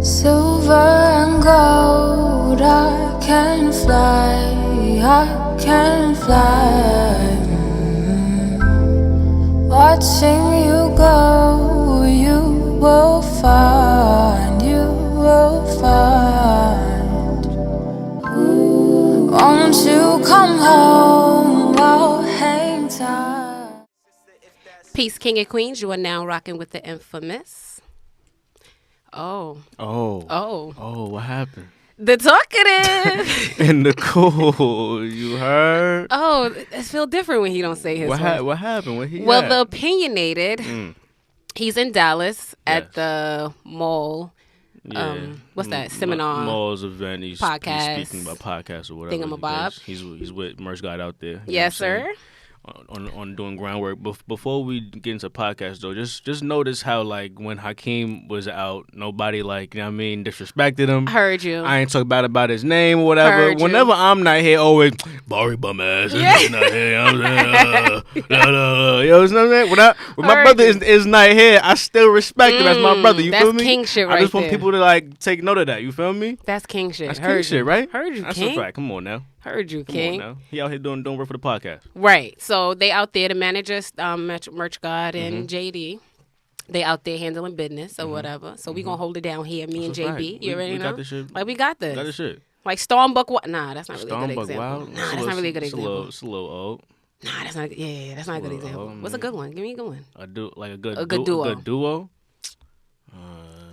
Silver and gold, I can fly, I can fly. Watching you go, you will find, you will find. Won't you come home, I'll hang tight. Peace, King and Queens. You are now rocking with the infamous. Oh, what happened? the talkative. In the cool, you heard? Oh, it feels different when he don't say his What words. happened? What he Well, had? the opinionated. He's in Dallas at Yes. the mall. What's that? Seminar. Mall's event. He's podcast, speaking about podcasts or whatever. Thingamabob. He's with Merch God out there. You know Yes, what I'm saying? sir. On doing groundwork. Before we get into podcasts though, just notice how like when Hakeem was out, nobody like, you know what I mean, disrespected him. Heard you. I ain't talking about his name or whatever. Heard you. Whenever I'm not here, always Bari bum ass. Yeah. Not here. I'm saying, you know what I'm saying? When my Heard brother you. is not here, I still respect him as my brother. You that's feel me? king shit I just right want there. people to like take note of that. You feel me? That's king shit. That's Heard king you. shit, right? Heard you, That's king. a fact. Come on now. Heard you, Come king. on now. He out here doing work for the podcast. Right. So they out there, the managers, Merch God and Mm-hmm. JD. They out there handling business or whatever. So we gonna hold it down here, me That's and a JB. fact. You already we know? got this shit. Like we got this. Got this shit. Like Stormbuck. Nah, that's not really a good Stormbuck example. Wild. Nah, that's not really a good example. It's a little old. Nah, that's not. Yeah, that's not a good Well, example. I What's a good one? Give me a good one. A good A good duo. Good duo.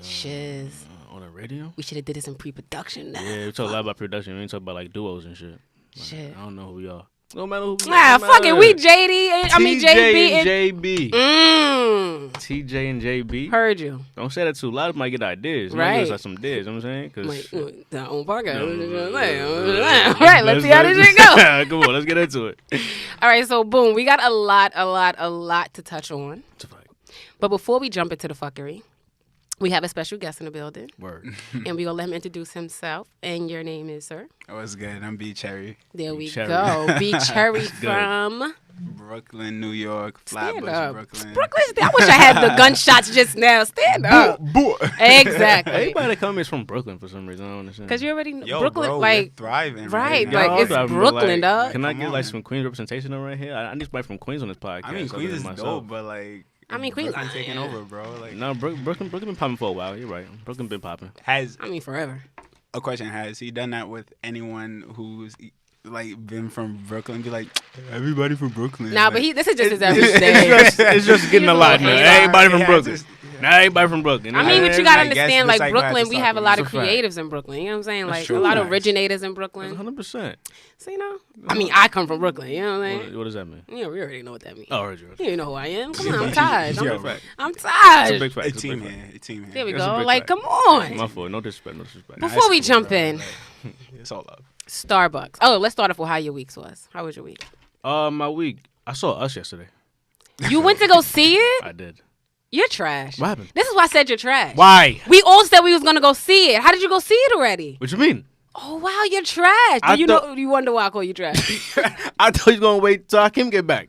Shiz. On the radio. We should have did this in pre-production. Nah. Yeah, we talk a lot about production. We ain't talk about like duos and shit. Like, Shit. I don't know who we are. No matter who. Nah, fuck it. We JD. I mean JB and JB. TJ and JB. Heard you. Don't say that too loud. Might get ideas. You Right. Might give us like some ideas. You know what I'm saying? Like, Cause our own podcast. No. Right, let's see how this shit go. Come on, let's get into it. All right, so boom, we got a lot to touch on. It's a fact. But before we jump into the fuckery, we have a special guest in the building, Word. and we're gonna let him introduce himself. And your name is, sir? Oh, it's good. I'm B.Cherry. There we B.Cherry. go. B.Cherry good. from Brooklyn, New York, Stand Flatbush, up. Brooklyn. I wish I had the gunshots just now. Stand up. Exactly. Everybody that come is from Brooklyn for some reason. I don't understand. Because you already know Yo, Brooklyn, bro, like, we're thriving. right, now. like, it's I'm Brooklyn, like, dog. Can I Come get like on. some Queens representation over here? I need somebody from Queens on this podcast. I mean, other Queens than is myself. dope, but like, I mean, Queens- Brooklyn taking over, bro. Like, No, Brooklyn been popping for a while. You're right. Brooklyn been popping. has I mean, forever. a question? Has he done that with anyone who's like been from Brooklyn? Be like, everybody from Brooklyn. Nah, like, but this is just his everyday. It's just getting a lot now. He's Everybody from yeah, Brooklyn. just- Now everybody from Brooklyn. I mean, I what you gotta guess understand, the like cycle has Brooklyn, to we stop have a with lot it. of It's a fact. creatives in Brooklyn. You know what I'm saying? That's Like true. a lot of Nice. originators in Brooklyn. 100%. So you know, I mean, I come from Brooklyn. You know what I mean? What does that mean? Yeah, we already know what that means. Oh, heard you. You know who I am. Come on, I'm Taj. Yo, I'm, right. I'm It's a Taj. big fact. A It's a team big fact. here. A team here. There we That's a go. big Like, fact. come on. My fault. No disrespect. Before we jump in, It's all up. Starbucks. Oh, let's start off with how your week was. How was your week? My week. I saw Us yesterday. You went to go see it? I did. You're trash. What happened? This is why I said you're trash. Why? We all said we was gonna go see it. How did you go see it already? What you mean? Oh wow, you're trash. I Do you thought- know? You wonder why I call you trash? I thought you was gonna wait till Hakeem get back.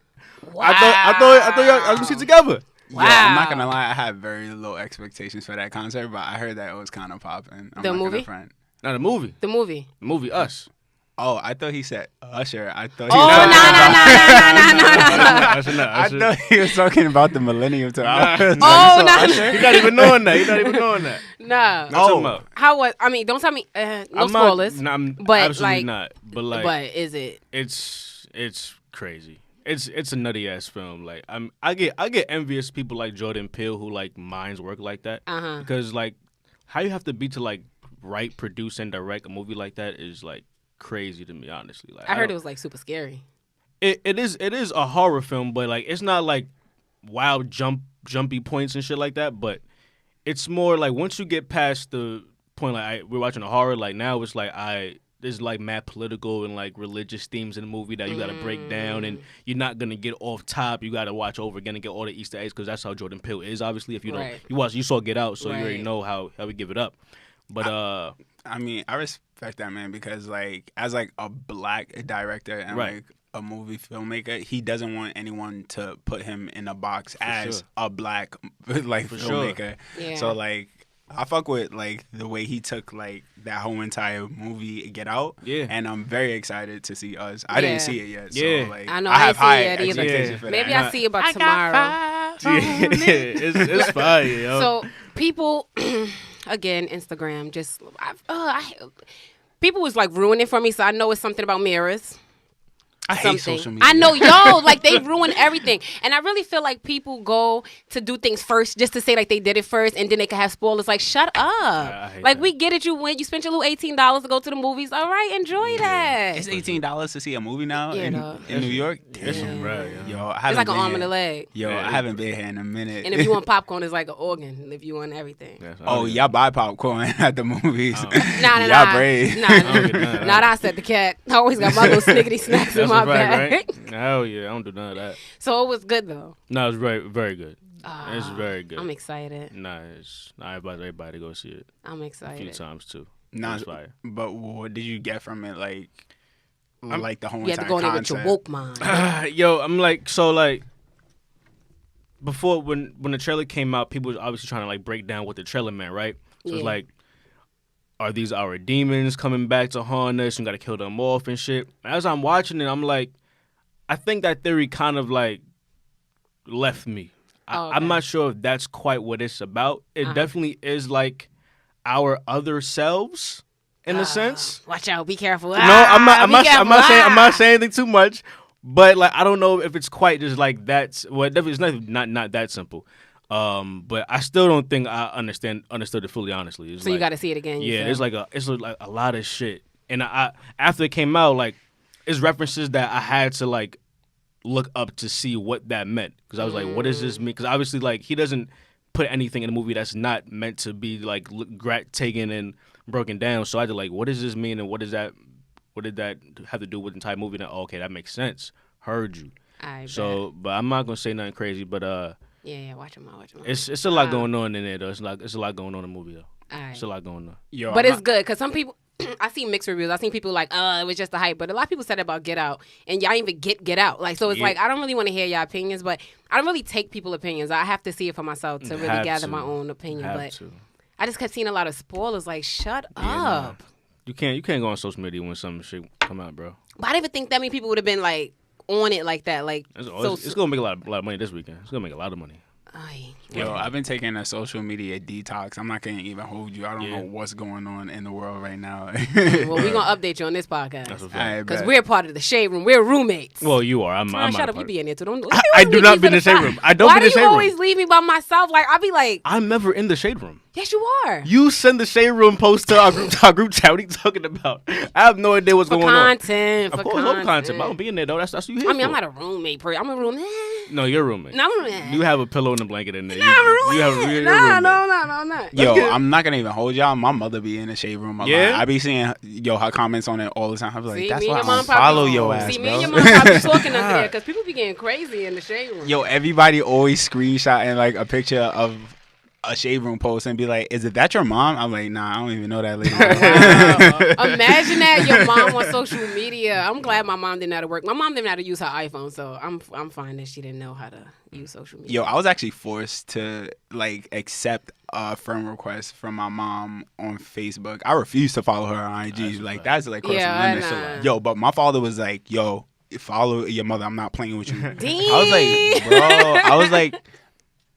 Wow. I thought y'all was gonna see together. Wow. Yeah, I'm not gonna lie. I had very low expectations for that concert, but I heard that it was kind of popping. The movie? Not the movie. The movie. The movie Us. Oh, I thought he said Usher. I thought. Oh no. Usher not. I Usher. thought he was talking about the Millennium Tour. Nah. Oh no. You're not even knowing that. You're not even knowing that. No. Not talking about. How was? I mean, don't tell me. No I'm not- spoilers. Nah, I'm but, absolutely like- not. But like, but is it? it's crazy. It's a nutty ass film. Like I get envious people like Jordan Peele who like minds work like that. Uh-huh. Because like how you have to be to like write, produce, and direct a movie like that is like crazy to me, honestly. Like I heard don't- it was like super scary. It is a horror film, but like it's not like wild jumpy points and shit like that. But it's more like once you get past the point, like we're watching a horror, like now it's like there's like mad political and like religious themes in the movie that you got to break down, and you're not gonna get off top. You got to watch over again and get all the Easter eggs because that's how Jordan Peele is. Obviously, if you don't, Right. you saw Get Out, so you already Right. know how we give it up. But I mean, I respect that man because like as like a black director and Right. like a movie filmmaker, he doesn't want anyone to put him in a box as sure. a black like For sure. filmmaker. Yeah. So like I fuck with like the way he took like that whole entire movie Get Out. Yeah. And I'm very excited to see Us. I didn't see it yet. Yeah. So like I know, I I have ain't seen high it yet either. expectations for Maybe that. I see it by tomorrow. Yeah, it's fire, yo. So people, again, Instagram, just people was like ruining it for me. So I know it's something about mirrors. I hate Something. social media. I know, yo, like they ruin everything. And I really feel like people go to do things first just to say like they did it first and then they can have spoilers. Like, shut up. I hate Like, that. we get it. You went, you spent your little $18 to go to the movies. All right, enjoy that. It's $18 to see a movie now Yeah, in dog. New York. It's some bread, yo. Yo, I It's haven't like an been arm and a here. leg. Yo, Yeah, I it- haven't been here in a minute. And if you want popcorn, it's like an organ if you want everything. That's- I Oh, don't y'all buy popcorn at the movies. Nah. Y'all brave. Nah, I don't get none of that. Not I said the cat. I always got my little snickety snacks in That's my a fact, bag. right? Hell yeah, I don't do none of that. So it was good though. No, it's very, very good. It's very good. I'm excited. Nah, I advise everybody to go see it I'm a few excited. times too. Nah, It's fire. but what did you get from it? Like the whole You have to entire go in there with your concept? woke mind. Yo, I'm like, so like, before when the trailer came out, people was obviously trying to like break down what the trailer meant, right? So Yeah. it's like, are these our demons coming back to haunt us and got to kill them off and shit? As I'm watching it, I'm like, I think that theory kind of like left me. Oh, okay. I'm not sure if that's quite what it's about. It definitely is like our other selves in a sense. Watch out. Be careful. No, I'm not saying. saying anything too much, but like I don't know if it's quite just like that. Well, it definitely it's not that simple. But I still don't think I understood it fully. Honestly, it's So you got to see it again. you yeah, feel? it's like a lot of shit, and I after it came out, like it's references that I had to like look up to see what that meant because I was like, what does this mean? Because obviously, like he doesn't put anything in the movie that's not meant to be like taken and broken down. So I had to like, what does this mean, and what did that have to do with the entire movie? And okay, that makes sense. Heard you. I So, but I'm not gonna say nothing crazy. But yeah, watch them out. it's a lot going on in there though. It's a lot going on in the movie though. All right. It's a lot going on. Yo, But I'm it's good because some people, I see mixed reviews. I seen people like, it was just the hype. But a lot of people said about Get Out, and y'all even get out. Like, so it's Yeah. like I don't really want to hear y'all opinions, but I don't really take people's opinions. I have to see it for myself to really Have gather to. my own opinion. Have But to. I just kept seeing a lot of spoilers. Like, shut nah. up. You can't go on social media when some shit come out, bro. But I didn't even think that many people would have been like on it like that. Like, It's gonna make a lot of money this weekend. It's gonna make a lot of money. Yo, I've been taking a social media detox. I'm not gonna even hold you. I don't Yeah. know what's going on in the world right now. well, we're gonna update you on this That's podcast a fact. I because bet. we're part of the shade room. We're roommates. Well, you are. I'm Shut not up, a you part be in there too. Don't. I do not be in the shade room. I don't Why be in the do shade you room. always leave me by myself? Like I be like, I'm never in the shade room. yes, you are. You send the shade room post to our group chat. What are you talking about? I have no idea what's For going on. content. Of For course, love content, but I don't be in there though. That's what you here I mean, for. I'm not a roommate. I'm a roommate. No, you're a roommate. No, I'm a roommate. You have a pillow and a blanket in there. I'm a roommate. You have you're a No, roommate. no, I'm not. Yo, I'm not gonna even hold y'all. My mother be in the shade room a lot. Yeah? I be seeing her comments on it all the time. I be like, See, that's me why and I your don't mom follow probably, your ass, See, bro. me and your mom probably talking under there because people be getting crazy in the shade room. Yo, everybody always screenshotting like a picture of a shade room post and be like, "Is it that your mom?" I'm like, "Nah, I don't even know that lady." Wow. Imagine that your mom on social media. I'm glad my mom didn't know how to work. My mom didn't know how to use her iPhone, so I'm fine that she didn't know how to use social media. Yo, I was actually forced to like accept a friend request from my mom on Facebook. I refused to follow her on IG. That's like crossing Yeah, limits. nah. Yo, but my father was like, "Yo, follow your mother. I'm not playing with you." Damn. I was like, bro, I was like,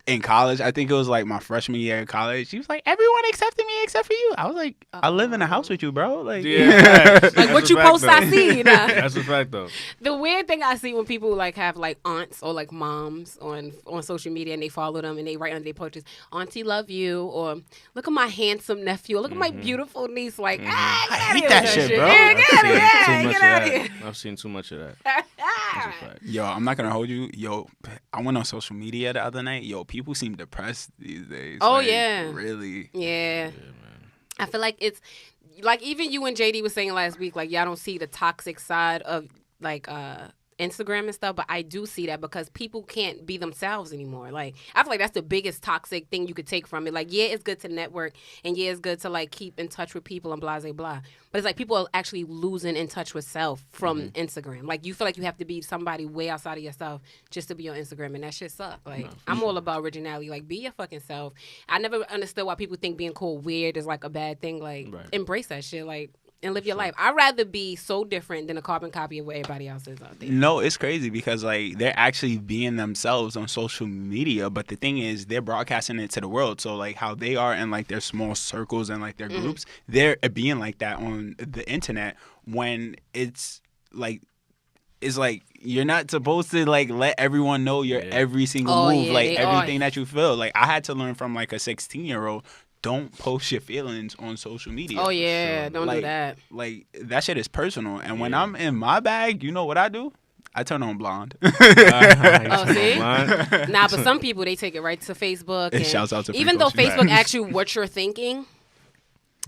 in college, I think it was like my freshman year of college. She was like, everyone accepted me except for you. I was like, I live in a house with you, bro. Like, Yeah, facts. Like That's what a you fact, post, though. I see. Nah. That's a fact though. The weird thing I see when people like have like aunts or like moms on social media and they follow them and they write under their pictures, "Auntie love you," or "Look at my handsome nephew," or "Look at my beautiful niece." Like, get out hate of here that with shit, bro. Yeah, get out of here. Too Yeah, much get of out of that. here. I've seen too much of that. That's a fact. yo, I'm not gonna hold you. Yo, I went on social media the other night. Yo, people seem depressed these days. Oh, Like, yeah. really. Yeah. I feel like it's like even you and JD was saying last week, like y'all don't see the toxic side of like Instagram and stuff, but I do see that because people can't be themselves anymore. Like, I feel like that's the biggest toxic thing you could take from it. Like, yeah, it's good to network, and yeah, it's good to like keep in touch with people and blah, blah, blah. But it's like people are actually losing in touch with self from Instagram. Like, you feel like you have to be somebody way outside of yourself just to be on Instagram, and that shit sucks. Like, I'm all about originality. Like, be your fucking self. I never understood why people think being called weird is like a bad thing. Like, embrace that shit. Like, and live your life. I'd rather be so different than a carbon copy of what everybody else is out there. No, it's crazy because like they're actually being themselves on social media, but the thing is they're broadcasting it to the world. So like how they are in like their small circles and like their groups, they're being like that on the internet when it's like you're not supposed to like let everyone know your every single move, like everything that you feel. Like I had to learn from like a 16-year-old. Don't post your feelings on social media. Oh, yeah. Don't do that. Like, that shit is personal. And when I'm in my bag, you know what I do? I turn on blonde. Oh, see? Nah, but some people, they take it right to Facebook. And shouts out to even though Facebook asks you what you're thinking,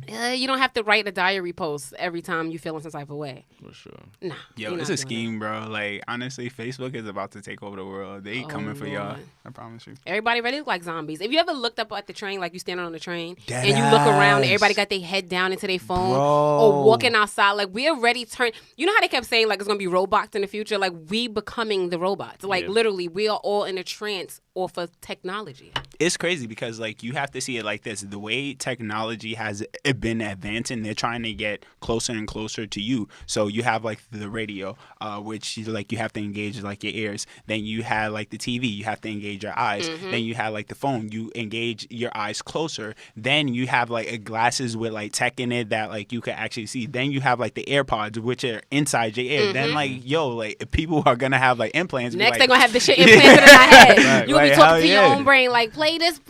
you don't have to write a diary post every time you feeling some type of way. For sure. Nah. Yo, it's a scheme, bro. Like, honestly, Facebook is about to take over the world. They coming for y'all. I promise you. Everybody ready to look like zombies. If you ever looked up at the train, like you standing on the train, and you look around, and everybody got their head down into their phone, or walking outside, like we already turned. You know how they kept saying like it's gonna be robots in the future? Like we becoming the robots. Like literally, we are all in a trance off of technology. It's crazy because like you have to see it like this. The way technology has been advancing, they're trying to get closer and closer to you. So you have like the radio, which like you have to engage like your ears. Then you have like the TV, you have to engage your eyes. Then you have like the phone, you engage your eyes closer. Then you have like glasses with like tech in it that like you can actually see. Then you have like the AirPods, which are inside your ear. Then like like people are gonna have like implants. Next like, they're gonna have the shit implanted in our head. Right, You gonna be like, talking to your own brain like play this.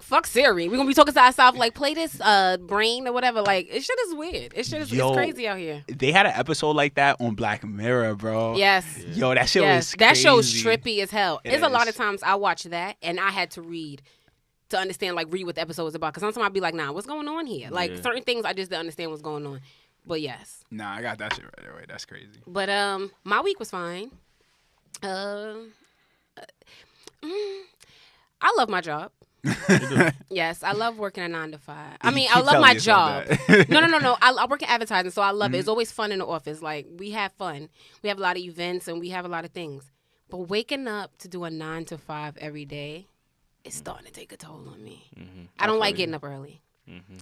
Fuck Siri. We gonna be talking to ourselves like play this brain or whatever. Like it shit is weird. It shit is it's crazy out here. They had an episode like that on Black Mirror, bro. Yes. Yo, that shit was crazy. That show's trippy as hell. There's a lot of times I watch that and I had to read to understand, like read what the episode was about. Because sometimes I'd be like, nah, what's going on here? Like certain things I just didn't understand what's going on. But yes. Nah, I got that shit right away. That's crazy. But my week was fine. I love my job. Yes, I love working a 9 to 5. I mean, I love my job. No. I work in advertising, so I love it. It's always fun in the office. Like, we have fun. We have a lot of events, and we have a lot of things. But waking up to do a 9 to 5 every day is starting to take a toll on me. I don't like getting up early.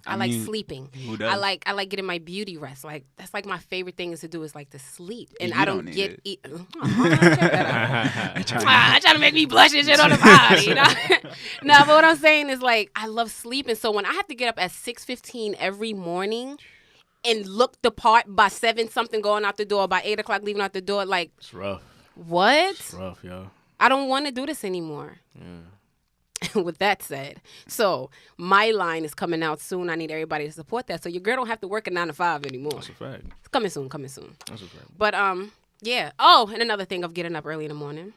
I like sleeping. Who does? I like getting my beauty rest. Like that's like my favorite thing is to do is like to sleep. And You I don't don't get need I'm trying to make me blush and shit on the body, you know? No, but what I'm saying is like I love sleeping. So when I have to get up at 6:15 every morning and look the part by 7 something going out the door, by 8 o'clock leaving out the door, like It's rough. What? It's rough, yo. I don't want to do this anymore. With that said, so my line is coming out soon. I need everybody to support that. So your girl don't have to work a 9 to 5 anymore. That's a fact. It's coming soon. That's a fact. But yeah. Oh, and another thing of getting up early in the morning.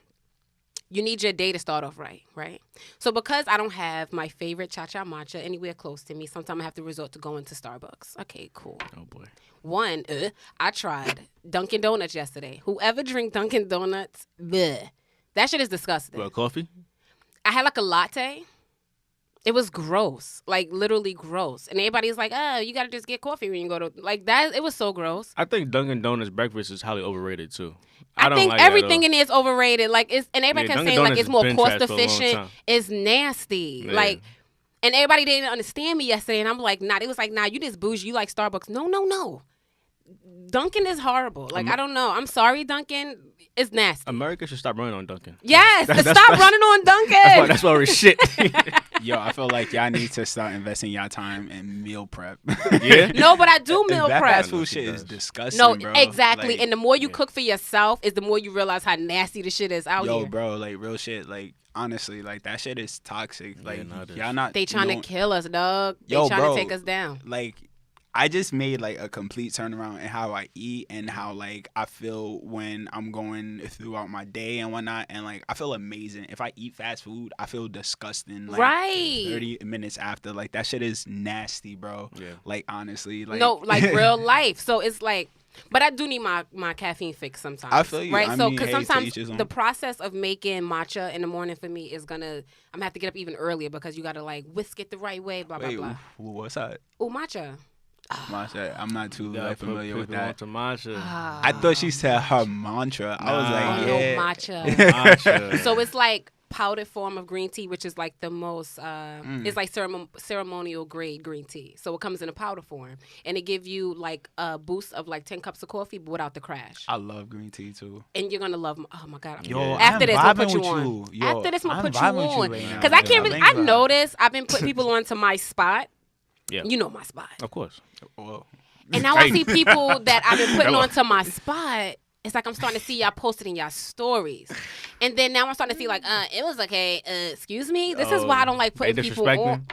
You need your day to start off right? So because I don't have my favorite cha-cha matcha anywhere close to me, sometimes I have to resort to going to Starbucks. Okay, cool. Oh boy. One, I tried Dunkin' Donuts yesterday. Whoever drink Dunkin' Donuts, bleh. That shit is disgusting. Well, coffee? I had like a latte. It was gross, like literally gross. And everybody's like, "Oh, you gotta just get coffee when you go to like that." It was so gross. I think Dunkin' Donuts breakfast is highly overrated too. I don't think like everything in there is overrated. Like it's and everybody kept Dunkin' saying like Donuts it's more has been cost trash for a long efficient. time. It's nasty. Yeah. Like, and everybody didn't understand me yesterday. And I'm like, nah. It was like, nah. You just bougie. You like Starbucks? No. Dunkin' is horrible. Like I don't know. I'm sorry, Dunkin'. It's nasty. America should stop running on Dunkin'. Yes, stop running on Dunkin'. That's why we're shit. Yo, I feel like y'all need to start investing y'all time in meal prep. Yeah? No, but I do meal that prep. fast food shit is disgusting, No, bro. exactly. Like, And the more you cook for yourself, is the more you realize how nasty the shit is out yo, here. bro, like real shit. Like honestly, like that shit is toxic. Like no, it is. y'all not. They trying to kill us, dog. They Yo, trying bro, to take us down. Like I just made like a complete turnaround in how I eat and how like I feel when I'm going throughout my day and whatnot. And like I feel amazing. If I eat fast food, I feel disgusting. Like, Right. 30 minutes after, like that shit is nasty, bro. Yeah. Like honestly, like No, like real life. So it's like But I do need my caffeine fix sometimes. I feel you. Right? I So, mean, because hey, to sometimes each his own. the process of making matcha in the morning for me is I'm going to have to get up even earlier because you got to, like, whisk it the right way, blah, Wait, blah, blah. what's that? Oh, matcha. Matcha. I'm not too Yeah, familiar with that. To matcha. I thought she said her mantra. I was like, Oh, yeah. no, matcha. Matcha. So it's like powdered form of green tea, which is like the most, it's like ceremonial grade green tea. So it comes in a powder form. And it give you like a boost of like 10 cups of coffee, but without the crash. I love green tea too. And you're going to love, oh my God. Yo, After I'm this, I'm going vibing to put you with on. you. Yo, After this, I'm going to I'm put you vibing with you on. right now. Because I can't really, Thanks, I noticed I've been putting people onto my spot. Yeah. You know my spot. Of course. Well, And now I see people that I've been putting onto my spot. It's like I'm starting to see y'all posted in y'all stories. And then now I'm starting to see like, it was okay. Excuse me? This is why I don't like putting they people on.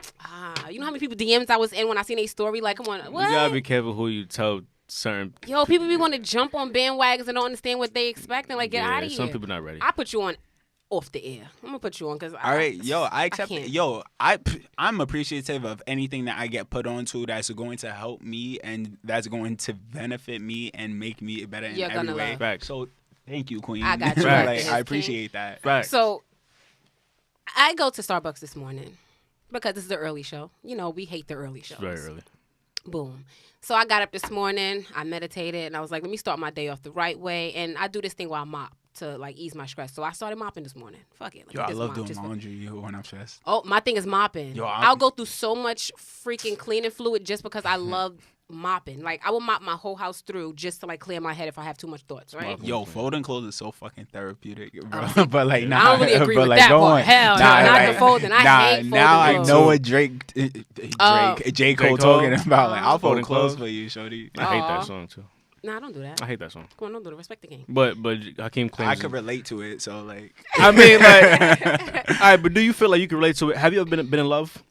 You know how many people DMs I was in when I seen a story? Like, come on, what? You gotta be careful who you tell certain. Yo, people be want to jump on bandwagons and don't understand what they expecting. Like, get out of here. Some people not ready. I put you on off the air. I'm gonna put you on because all right, yo, I accept it. can't. Yo, I'm appreciative of anything that I get put onto that's going to help me and that's going to benefit me and make me better in You're every gonna way. love. Facts. So thank you, Queen. I got you. Right. Like, King. I appreciate that. Right. So I go to Starbucks this morning because this is the early show. You know, we hate the early shows. Very early. Boom. So I got up this morning, I meditated, and I was like, let me start my day off the right way. And I do this thing while I mop to like ease my stress. So I started mopping this morning. Fuck it. Let Yo, me I just love mop doing just for- laundry when I'm stressed. Oh, my thing is mopping. Yo, I'll go through so much freaking cleaning fluid just because I love mopping. Like I will mop my whole house through just to like clear my head if I have too much thoughts, right? Yo, folding clothes is so fucking therapeutic, bro. But like, nah, I don't really agree but with like, that go part. on. Hell, no, Nah, not like, the folding. I nah, hate folding now I clothes. know what J. Cole Cole? talking about. Like, I'll fold Folding clothes clothes? for you, shorty. I hate Aw. that song too. Nah, don't do that. I hate that song. Come on, don't do it. Respect the game. But Hakeem claims. I could relate to it, so like, I mean, like, all right. But do you feel like you can relate to it? Have you ever been in love?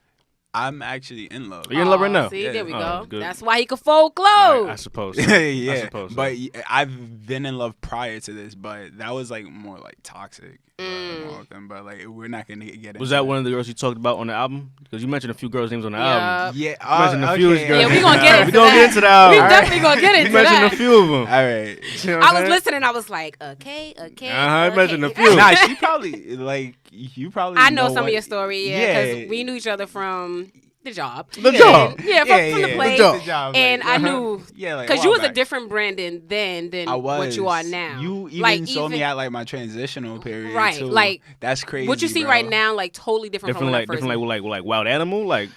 I'm actually in love. Are you in love right now? See, Yeah. there we Oh, go. good. That's why he could fold clothes. I suppose. So. Yeah, I suppose so. but I've been in love prior to this, but that was like more like toxic. More often, but like we're not gonna get into Was that one of the girls you talked about on the album? Because you mentioned a few girls' names on the album. Yeah, You mentioned a few okay. girls. Yeah, we gonna get we into gonna that. get into that. We album. definitely gonna get You into mentioned that. a few of them. All right. You know what I I'm was saying? listening. I was like, okay. I mentioned a few. Nah, she probably like you probably. I know some what- of your story, yeah, because we knew each other from the job. The job. Yeah, from the place. job. The job, And like, I knew, yeah, like because a you while was a back. different Brandon then than I was what you are now. You even like, saw me at like my transitional period, Right, too. like, that's crazy. what you see bro. right now, like totally different from when I first met. like wild animal, Like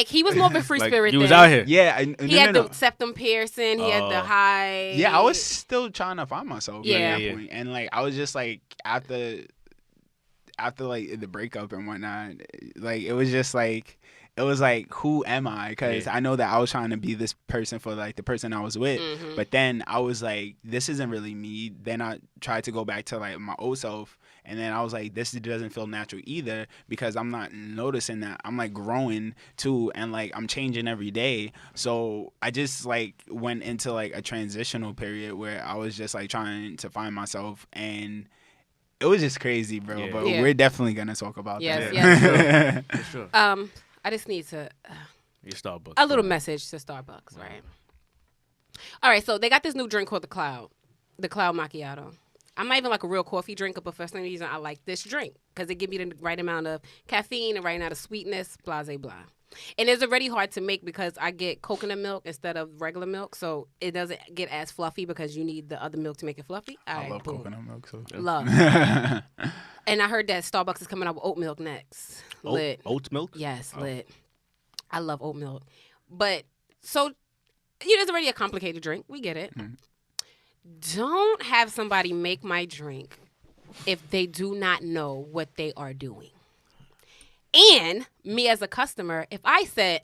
he was more of a free like spirit. you was then. out here. Yeah, He had the septum piercing. He had the high. Yeah, I was still trying to find myself Yeah. at that point. And like I was just like after like the breakup and whatnot, like it was just like it was like, who am I? Because I know that I was trying to be this person for like the person I was with, but then I was like, this isn't really me. Then I tried to go back to like my old self, and then I was like, this doesn't feel natural either because I'm not noticing that I'm like growing too, and like I'm changing every day. So I just like went into like a transitional period where I was just like trying to find myself, and it was just crazy, bro. Yeah. But Yeah. we're definitely gonna talk about Yes, that. yes. For sure. I just need to Your Starbucks. a little message to Starbucks, right? All right, so they got this new drink called the Cloud Macchiato. I'm not even like a real coffee drinker, but for some reason I like this drink because it gives me the right amount of caffeine and right amount of sweetness, blah, blah, blah. And it's already hard to make because I get coconut milk instead of regular milk, so it doesn't get as fluffy because you need the other milk to make it fluffy. All I right, love boom. coconut milk. So. Love. And I heard that Starbucks is coming out with oat milk next. Lit. Oat milk. Yes, lit. I love oat milk. But, so, you know, it's already a complicated drink. We get it. Don't have somebody make my drink if they do not know what they are doing. And me as a customer, if I said,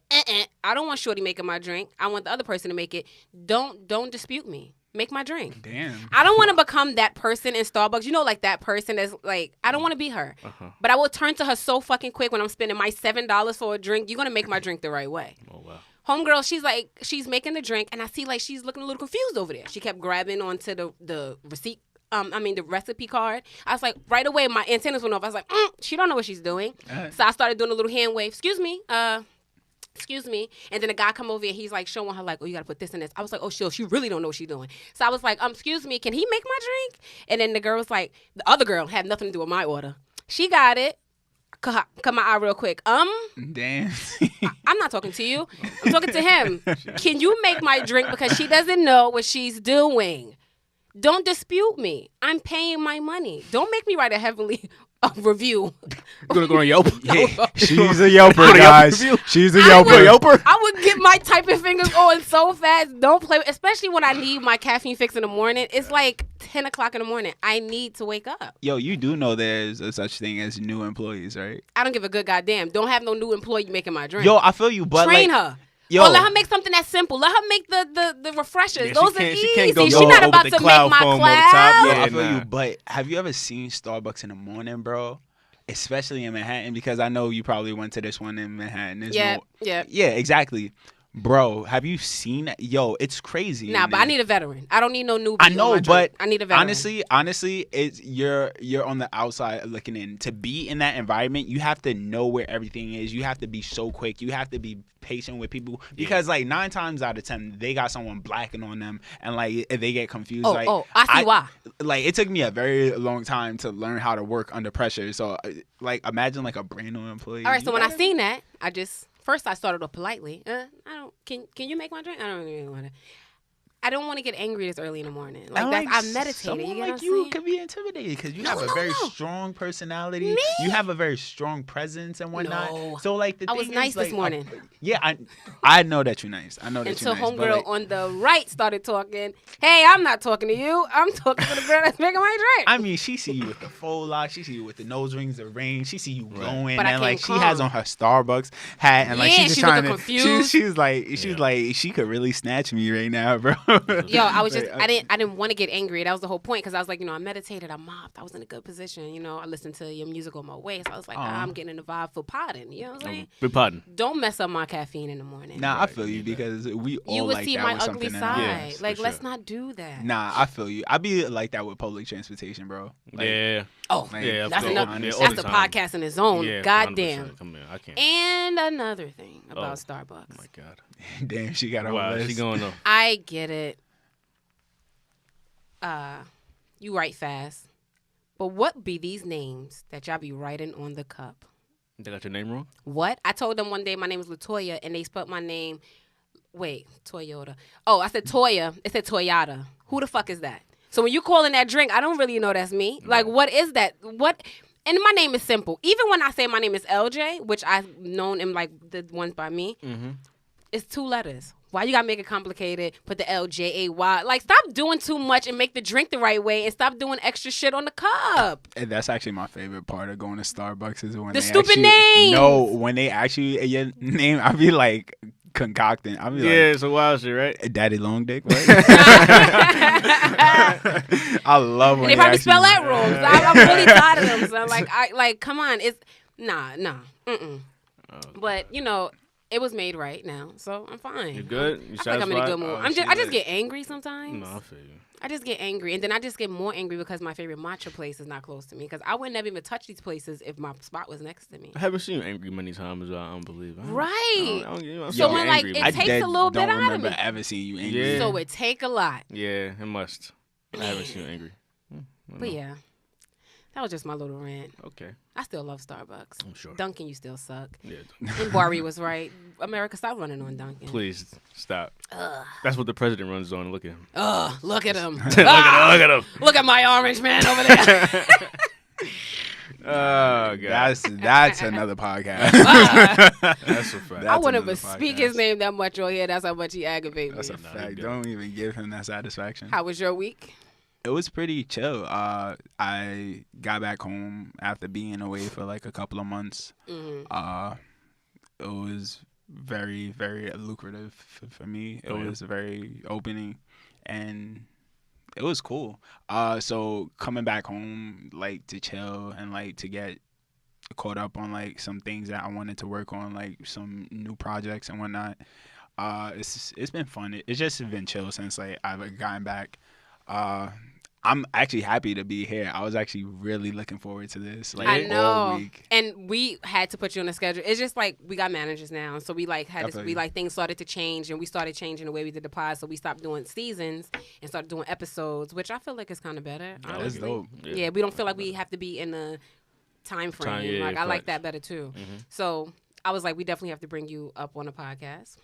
I don't want Shorty making my drink, I want the other person to make it, don't dispute me. Make my drink. Damn. I don't want to become that person in Starbucks. You know, like that person that's like, I don't want to be her. But I will turn to her so fucking quick when I'm spending my $7 for a drink. You're going to make my drink the right way. Oh wow. Homegirl, she's making the drink, and I see like she's looking a little confused over there. She kept grabbing onto the receipt. The recipe card. I was like, right away, my antennas went off. I was like, she don't know what she's doing. So I started doing a little hand wave. Excuse me, excuse me. And then the guy come over and he's like showing her like, oh, you got to put this in this. I was like, oh, she really don't know what she's doing. So I was like, excuse me, can he make my drink? And then the girl was like, the other girl had nothing to do with my order. She got it. Cut my eye real quick. Damn. I'm not talking to you. I'm talking to him. Can you make my drink because she doesn't know what she's doing? Don't dispute me. I'm paying my money. Don't make me write a heavily review. You're gonna go on Yelp. Yeah, she's a Yelper, guys. She's a Yelper. I would get my typing fingers on so fast. Don't play, especially when I need my caffeine fix in the morning. It's like 10 o'clock in the morning. I need to wake up. Yo, you do know there's a such thing as new employees, right? I don't give a good goddamn. Don't have no new employee making my drink. Yo, I feel you, but train like, her. Yo, Or let her make something that's simple. Let her make the refreshers. Yeah, Those are she easy. can't go She's over not the about to make cloud my foam over the cloud. top. yo, Yeah, I feel nah. you, but have you ever seen Starbucks in the morning, bro? Especially in Manhattan, because I know you probably went to this one in Manhattan. There's Yeah, no- yeah. Yeah, exactly. Bro, have you seen that? Yo, it's crazy. Nah, in but there. I need a veteran. I don't need no newbie. I on know, my but drink. I need a veteran. honestly, it's you're on the outside looking in. To be in that environment, you have to know where everything is. You have to be so quick. You have to be patient with people because like 9 times out of 10, they got someone blacking on them, and like they get confused. I see why. Like it took me a very long time to learn how to work under pressure. So like imagine like a brand new employee. All right, so You when I gotta- seen that, first I started off politely. I don't. Can you make my drink? I don't really want to. I don't want to get angry this early in the morning. Like And, that's I someone meditated. You get what I'm like you saying? could be intimidated because you No, have a no, very no. strong personality. Me? You have a very strong presence and whatnot. No. So like the I thing was is, nice this like, morning. Yeah, I know that you're nice. I know that Until you're nice. but, homegirl like, on the right started talking. Hey, I'm not talking to you. I'm talking to the girl that's making my drink. I mean, she see you with the faux lock. She see you with the nose rings, the ring. She see you glowing, But I and like came she has calm. on her Starbucks hat, and like Yeah, she's just she trying looking to. confused. She's like she could really snatch me right now, bro. Yo, I was just Like, I didn't want to get angry. That was the whole point because I was like, I meditated, I mopped, I was in a good position. I listened to your music on my way, so I was like, I'm getting in the vibe for potting. You know what I'm saying? Big pardon. Don't mess up my caffeine in the morning. Nah, I feel you because we all you would like see that my with ugly something in side. our Yeah, lives. Like, for let's sure. not do that. Nah, I feel you. I be like that with public transportation, bro. Like, Yeah. Oh, Like, Yeah, that's all- enough. yeah, all That's the the time. podcast in its own. Yeah, Goddamn. 100%. Come here, I can't. And another thing about Oh. Starbucks. Oh my God. damn, she got a whole Wow, list. she going though. I get it. You write fast. But what be these names that y'all be writing on the cup? They got your name wrong? What? I told them one day my name is Latoya, and they spelled my name. Wait, Toyota. Oh, I said Toya. It said Toyota. Who the fuck is that? So when you calling that drink, I don't really know that's me. Like, what is that? What? And my name is simple. Even when I say my name is LJ, which I've known in like the ones by me, it's 2 letters. Why you gotta make it complicated? Put the LJAY. Like, stop doing too much and make the drink the right way, and stop doing extra shit on the cup. And that's actually my favorite part of going to Starbucks is when The they stupid actually, names. No, when they actually your name, I be like concocting. I be Yeah, it's a wild shit, right? like, Daddy Long Dick. Right? I love when And they probably actually- spell that wrong. So I'm really tired of them. So like, come on, it's nah. But it was made right now, so I'm fine. You good? You I feel like I'm in a good mood. Oh, I she just lit. get angry sometimes. No, I feel you. I just get angry, and then I just get more angry because my favorite matcha place is not close to me. Because I would never even touch these places if my spot was next to me. I haven't seen you angry many times. I don't believe. Right. I don't So see when, you like, angry, it man. takes dead a little bit don't out of remember me. ever seeing you angry. Yeah. So it take a lot. Yeah, it must. I haven't seen you angry. But yeah, that was just my little rant. Okay. I still love Starbucks. I'm sure. Dunkin', you still suck. Yeah. And Bari was right. America, stop running on Dunkin'. Please stop. That's what the president runs on. Look at him. Ugh, look at him. Look at him. Look at my orange man over there. Oh god. That's another podcast. That's a fact. I wouldn't another even speak his podcast. name that much on here. That's how much he aggravates me. That's a Nah, you fact. good. Don't even give him that satisfaction. How was your week? It was pretty chill. I got back home after being away for like a couple of months. It was very, very lucrative for me. It was very opening, and it was cool. So coming back home, like to chill and like to get caught up on like some things that I wanted to work on, like some new projects and whatnot. It's been fun. It's just been chill since like I've gotten back. I'm actually happy to be here. I was actually really looking forward to this. Like I know. all week. And we had to put you on the schedule. It's just like we got managers now, so we like had I this, feel we you. like things started to change, and we started changing the way we did the pod. So we stopped doing seasons and started doing episodes, which I feel like is kind of better. That's Honestly. dope. Yeah, we don't feel like we have to be in a time frame. yeah, like I like facts. that better too. So I was like, we definitely have to bring you up on a podcast.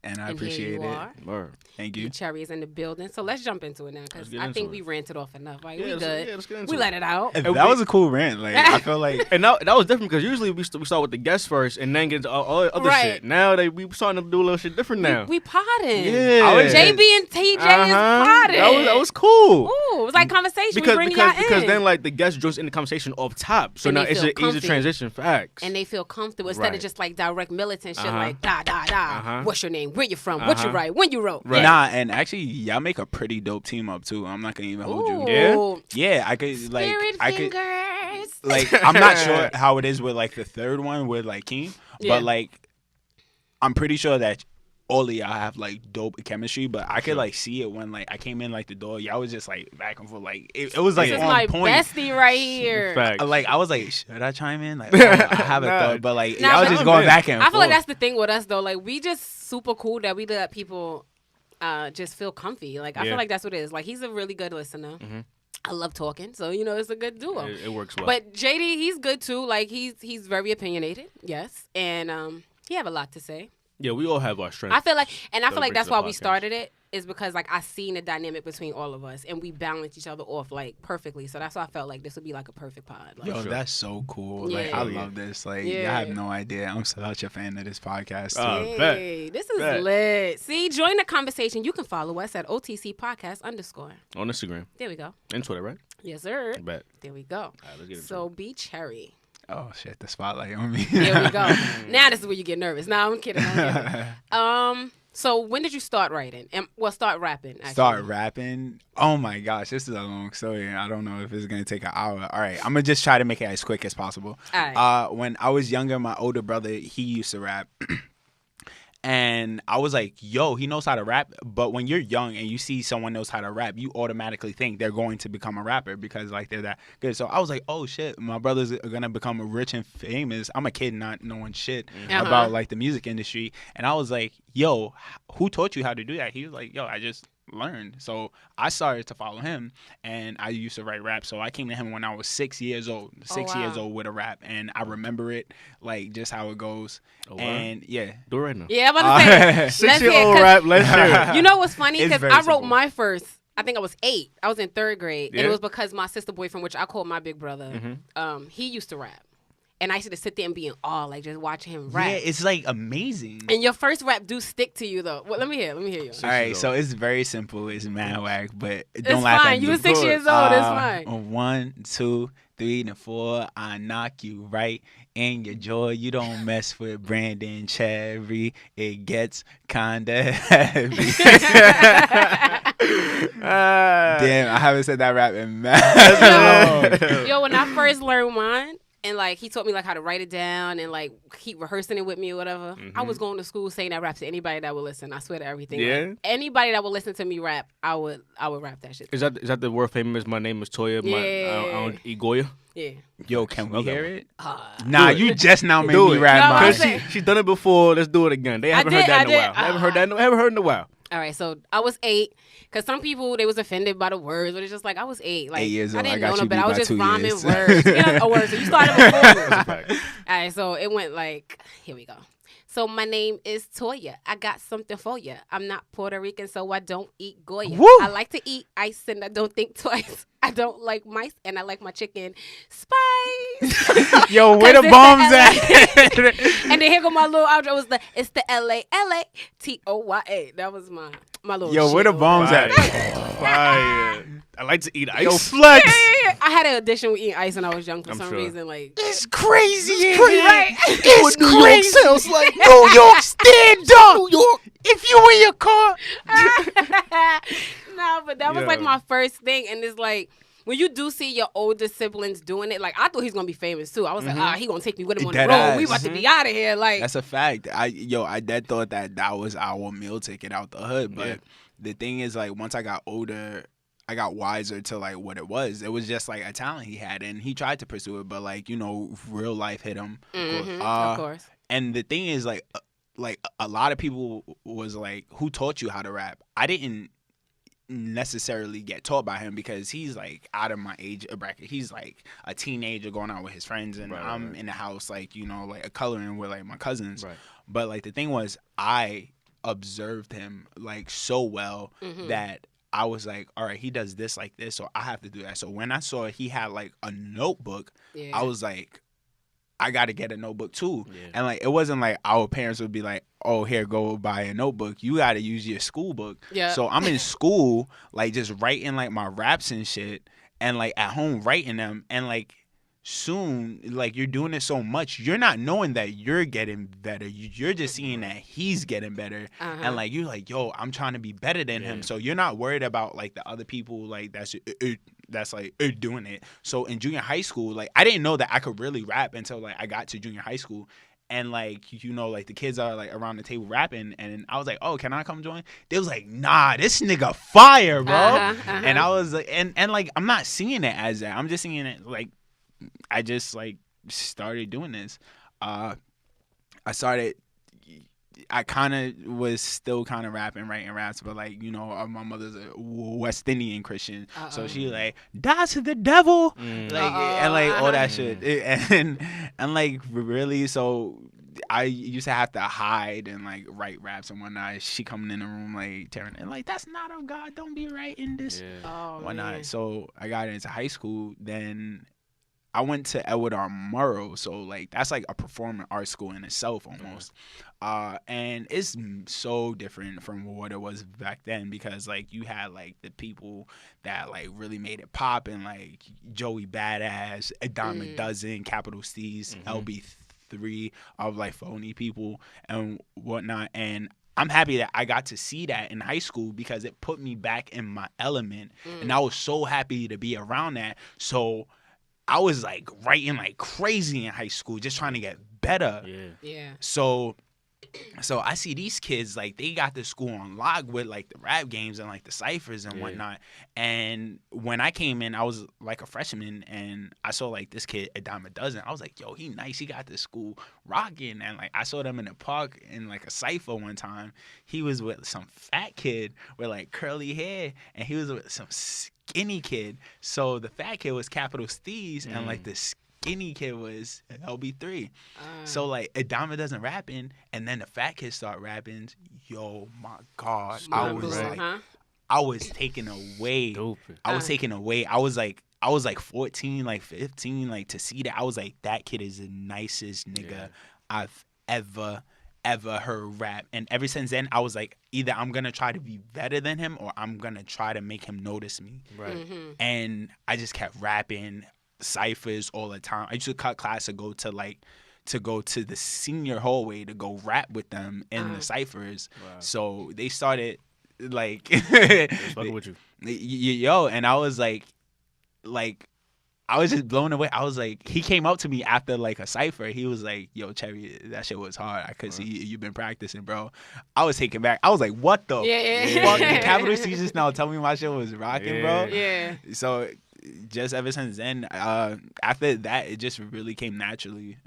And I And here appreciate you it. are. Word. Thank you. B.Cherry is in the building. So let's jump into it now, because Let's get I into think it. we ranted off enough. Like, Yeah, we let's- good. yeah, let's get into We it. let it out. That was a cool rant. Like I feel like And that was different because usually we start with the guests first and then get into all other Right. shit. Now we starting to do a little shit different now. We potting. Yeah. I was- JB and TJ is Uh-huh. potting. That was cool. Ooh, it was like conversation. we Because bring y'all in. then like the guest joins in the conversation off top, so And now they it's feel an easy comfy. transition. Facts. and they feel comfortable instead of Right. just like direct militant shit Uh-huh. like da da da. Uh-huh. What's your name? Where you from? What you Uh-huh. write? When you wrote? Right. nah. And actually, y'all make a pretty dope team up too. I'm not gonna even hold you. Yeah? Ooh. Yeah, I could like Spirit I could fingers. like I'm not sure how it is with like the third one with like Keem, Yeah. but like I'm pretty sure that all of y'all have like dope chemistry. But I could like see it when like I came in like the door, y'all was just like back and forth, like it was like This is on my point. bestie right here. Facts. Like I was like, should I chime in? Like I have a Nah. thought, but like Nah, y'all but- just going back and I feel like forth. that's the thing with us though. Like we just super cool that we let people just feel comfy. Like I Yeah. feel like that's what it is. Like he's a really good listener. I love talking, so you know it's a good duo. It works well. But JD, he's good too. Like he's very opinionated, yes, and he have a lot to say. yeah, we all have our strengths. I feel like That brings that's the why we podcast. started it, is because like I seen the dynamic between all of us, and we balance each other off like perfectly. So that's why I felt like this would be like a perfect pod. Like, Yo, Sure. that's so cool. Like Yeah. I love this. Like y'all Yeah. have no idea. I'm such a fan of this podcast. Too. hey, this is Bet. lit. See, join the conversation. You can follow us at O.T.C podcast _. on Instagram There we go. and Twitter, right? Yes, sir. Bet. There we go. All right, let's get into So B.Cherry. Oh shit, the spotlight on me. There we go. Now this is where you get nervous. No, I'm kidding. So when did you start writing? And start rapping. Actually. Start rapping. Oh my gosh, this is a long story. I don't know if it's gonna take an hour. All right, I'm gonna just try to make it as quick as possible. All right. When I was younger, my older brother, he used to rap. And I was like, yo, he knows how to rap. But when you're young and you see someone knows how to rap, you automatically think they're going to become a rapper because like they're that good. So I was like, oh shit, my brothers are gonna become rich and famous. I'm a kid not knowing shit Uh-huh. about like the music industry. And I was like, yo, who taught you how to do that? He was like, yo, I just learned. So I started to follow him, and I used to write rap. So I came to him when I was 6 years old. Six wow. years old with a rap, and I remember it like just how it goes. Oh, wow. And yeah. Do it right now. Yeah, I'm about to say. let's hear it, 6-year-old 'cause rap. Let's hear it. You know what's funny? It's Because very I wrote simple. my first. I think I was 8. I was in 3rd grade, and Yeah. it was because my sister boyfriend, which I call my big brother, he used to rap, and I used to sit there and be in awe, like just watching him rap. Yeah, it's like amazing. And your first rap do stick to you though. Well, let me hear you. All right, so it's very simple. It's mad whack, but don't laugh fine. at You me. were 6 years old. It's fine. 1, 2, 3, and 4. I knock you right in your jaw. You don't mess with Brandon Cherry. It gets kinda heavy. Damn, I haven't said that rap in mad. Yo, when I first learned mine, and like he taught me like how to write it down and like keep rehearsing it with me or whatever. I was going to school saying that rap to anybody that would listen. I swear to everything. Yeah? Like, anybody that would listen to me rap, I would rap that shit. Is that the world famous? My name is Toya. I don't eat Goya. Yeah. Yo, can we Okay. hear it? Do Nah, it. you just now made Do me it. rap No, I'm mine. saying- She's done it before. Let's do it again. They haven't heard that in a while. Haven't heard that. Haven't heard in a while. All right, so I was 8. Cause some people they was offended by the words, but it's just like I was 8. Like 8 years I old. I didn't got know you them, but beat I was by just 2 rhyming years. words. A word. So you started before me. All right, so it went like, here we go. So my name is Toya. I got something for you. I'm not Puerto Rican, so I don't eat Goya. Woo! I like to eat ice and I don't think twice. I don't like mice and I like my chicken spice. Yo, where 'Cause the it's bombs LA. at? And then here go my little outro. It's the LALATOYA. That was my little. Yo, shit where the little- bombs at? Fire. I like to eat ice. Yo, flex. Yeah. I had an audition with eating ice when I was young for I'm some sure. reason. Like, It's crazy. It's right? It's crazy. Sounds like New York. Stand up. New York. If you in your car. No, but that was like Yeah. my first thing, and it's like when you do see your older siblings doing it, like I thought he's gonna be famous too. I was like, he gonna take me with him on the Dead road. We ass. about to be out of here. Like, That's a fact. I dead thought that was our meal ticket out the hood. But Yeah. the thing is, like, once I got older, wiser to like what it was. It was just like a talent he had, and he tried to pursue it, but like real life hit him. Of course. And the thing is like a lot of people was like, who taught you how to rap? I didn't necessarily get taught by him because he's like out of my age bracket. He's like a teenager going out with his friends, and I'm in the house like like coloring with like my cousins. Right. But like the thing was, I observed him like so well that I was like, all right, he does this like this, so I have to do that. So when I saw he had like a notebook, I was like, I got to get a notebook too. Yeah. And like it wasn't like our parents would be like, oh, here, go buy a notebook. You got to use your school book. Yeah. So I'm in school like just writing like my raps and shit, and like at home writing them, and like soon like you're doing it so much, you're not knowing that you're getting better. You're just seeing that he's getting better, and like you're like, yo, I'm trying to be better than him. So you're not worried about like the other people like that's like doing it. So in junior high school, like I didn't know that I could really rap until like I got to junior high school. And like like the kids are like around the table rapping, and I was like, oh, can I come join? They was like, nah, this nigga fire, bro. And I was like, and like I'm not seeing it as that. I'm just seeing it like I just like started doing this. I kind of was still kind of rapping, writing raps, but like my mother's a West Indian Christian, so she like that's the devil, and like all that shit, and like really, so I used to have to hide and like write raps and whatnot. She coming in the room like tearing and like that's not of God, don't be writing this, whatnot. Man. So I got into high school, then I went to Edward R. Murrow, so like that's like a performing arts school in itself almost. And it's so different from what it was back then, because like you had like the people that like really made it pop, and like Joey Badass, A Dime a Dozen, Capital C's, LB3 of like phony people and whatnot. And I'm happy that I got to see that in high school because it put me back in my element, and I was so happy to be around that. So I was like writing like crazy in high school, just trying to get better. Yeah. So I see these kids like they got the school on lock with like the rap games and like the ciphers and whatnot. And when I came in, I was like a freshman, and I saw like this kid, A Dime a Dozen. I was like, yo, he nice. He got the school rocking. And like I saw them in the park in like a cipher one time. He was with some fat kid with like curly hair, and he was with some skinny kid. So the fat kid was Capital Steez, and like the skinny kid was LB3. So like A Dime a Dozen rapping, and then the fat kid start rapping. Yo, my God, I was like, I was taken away. I was taken away. I was like 14, like 15, like to see that. I was like, that kid is the nicest nigga I've ever heard rap. And ever since then, I was like, either I'm gonna try to be better than him, or I'm gonna try to make him notice me. Right. And I just kept rapping ciphers all the time. I used to cut class to go to the senior hallway to go rap with them in the ciphers. Wow. So they started like fucking with you. Yo, and I was like I was just blown away. I was like, he came up to me after like a cipher. He was like, yo, Cherry, that shit was hard. I could see you've been practicing, bro. I was taken back. I was like, what the fuck? The Capital C just now tell me my shit was rocking, bro. Yeah. So just ever since then, after that, it just really came naturally.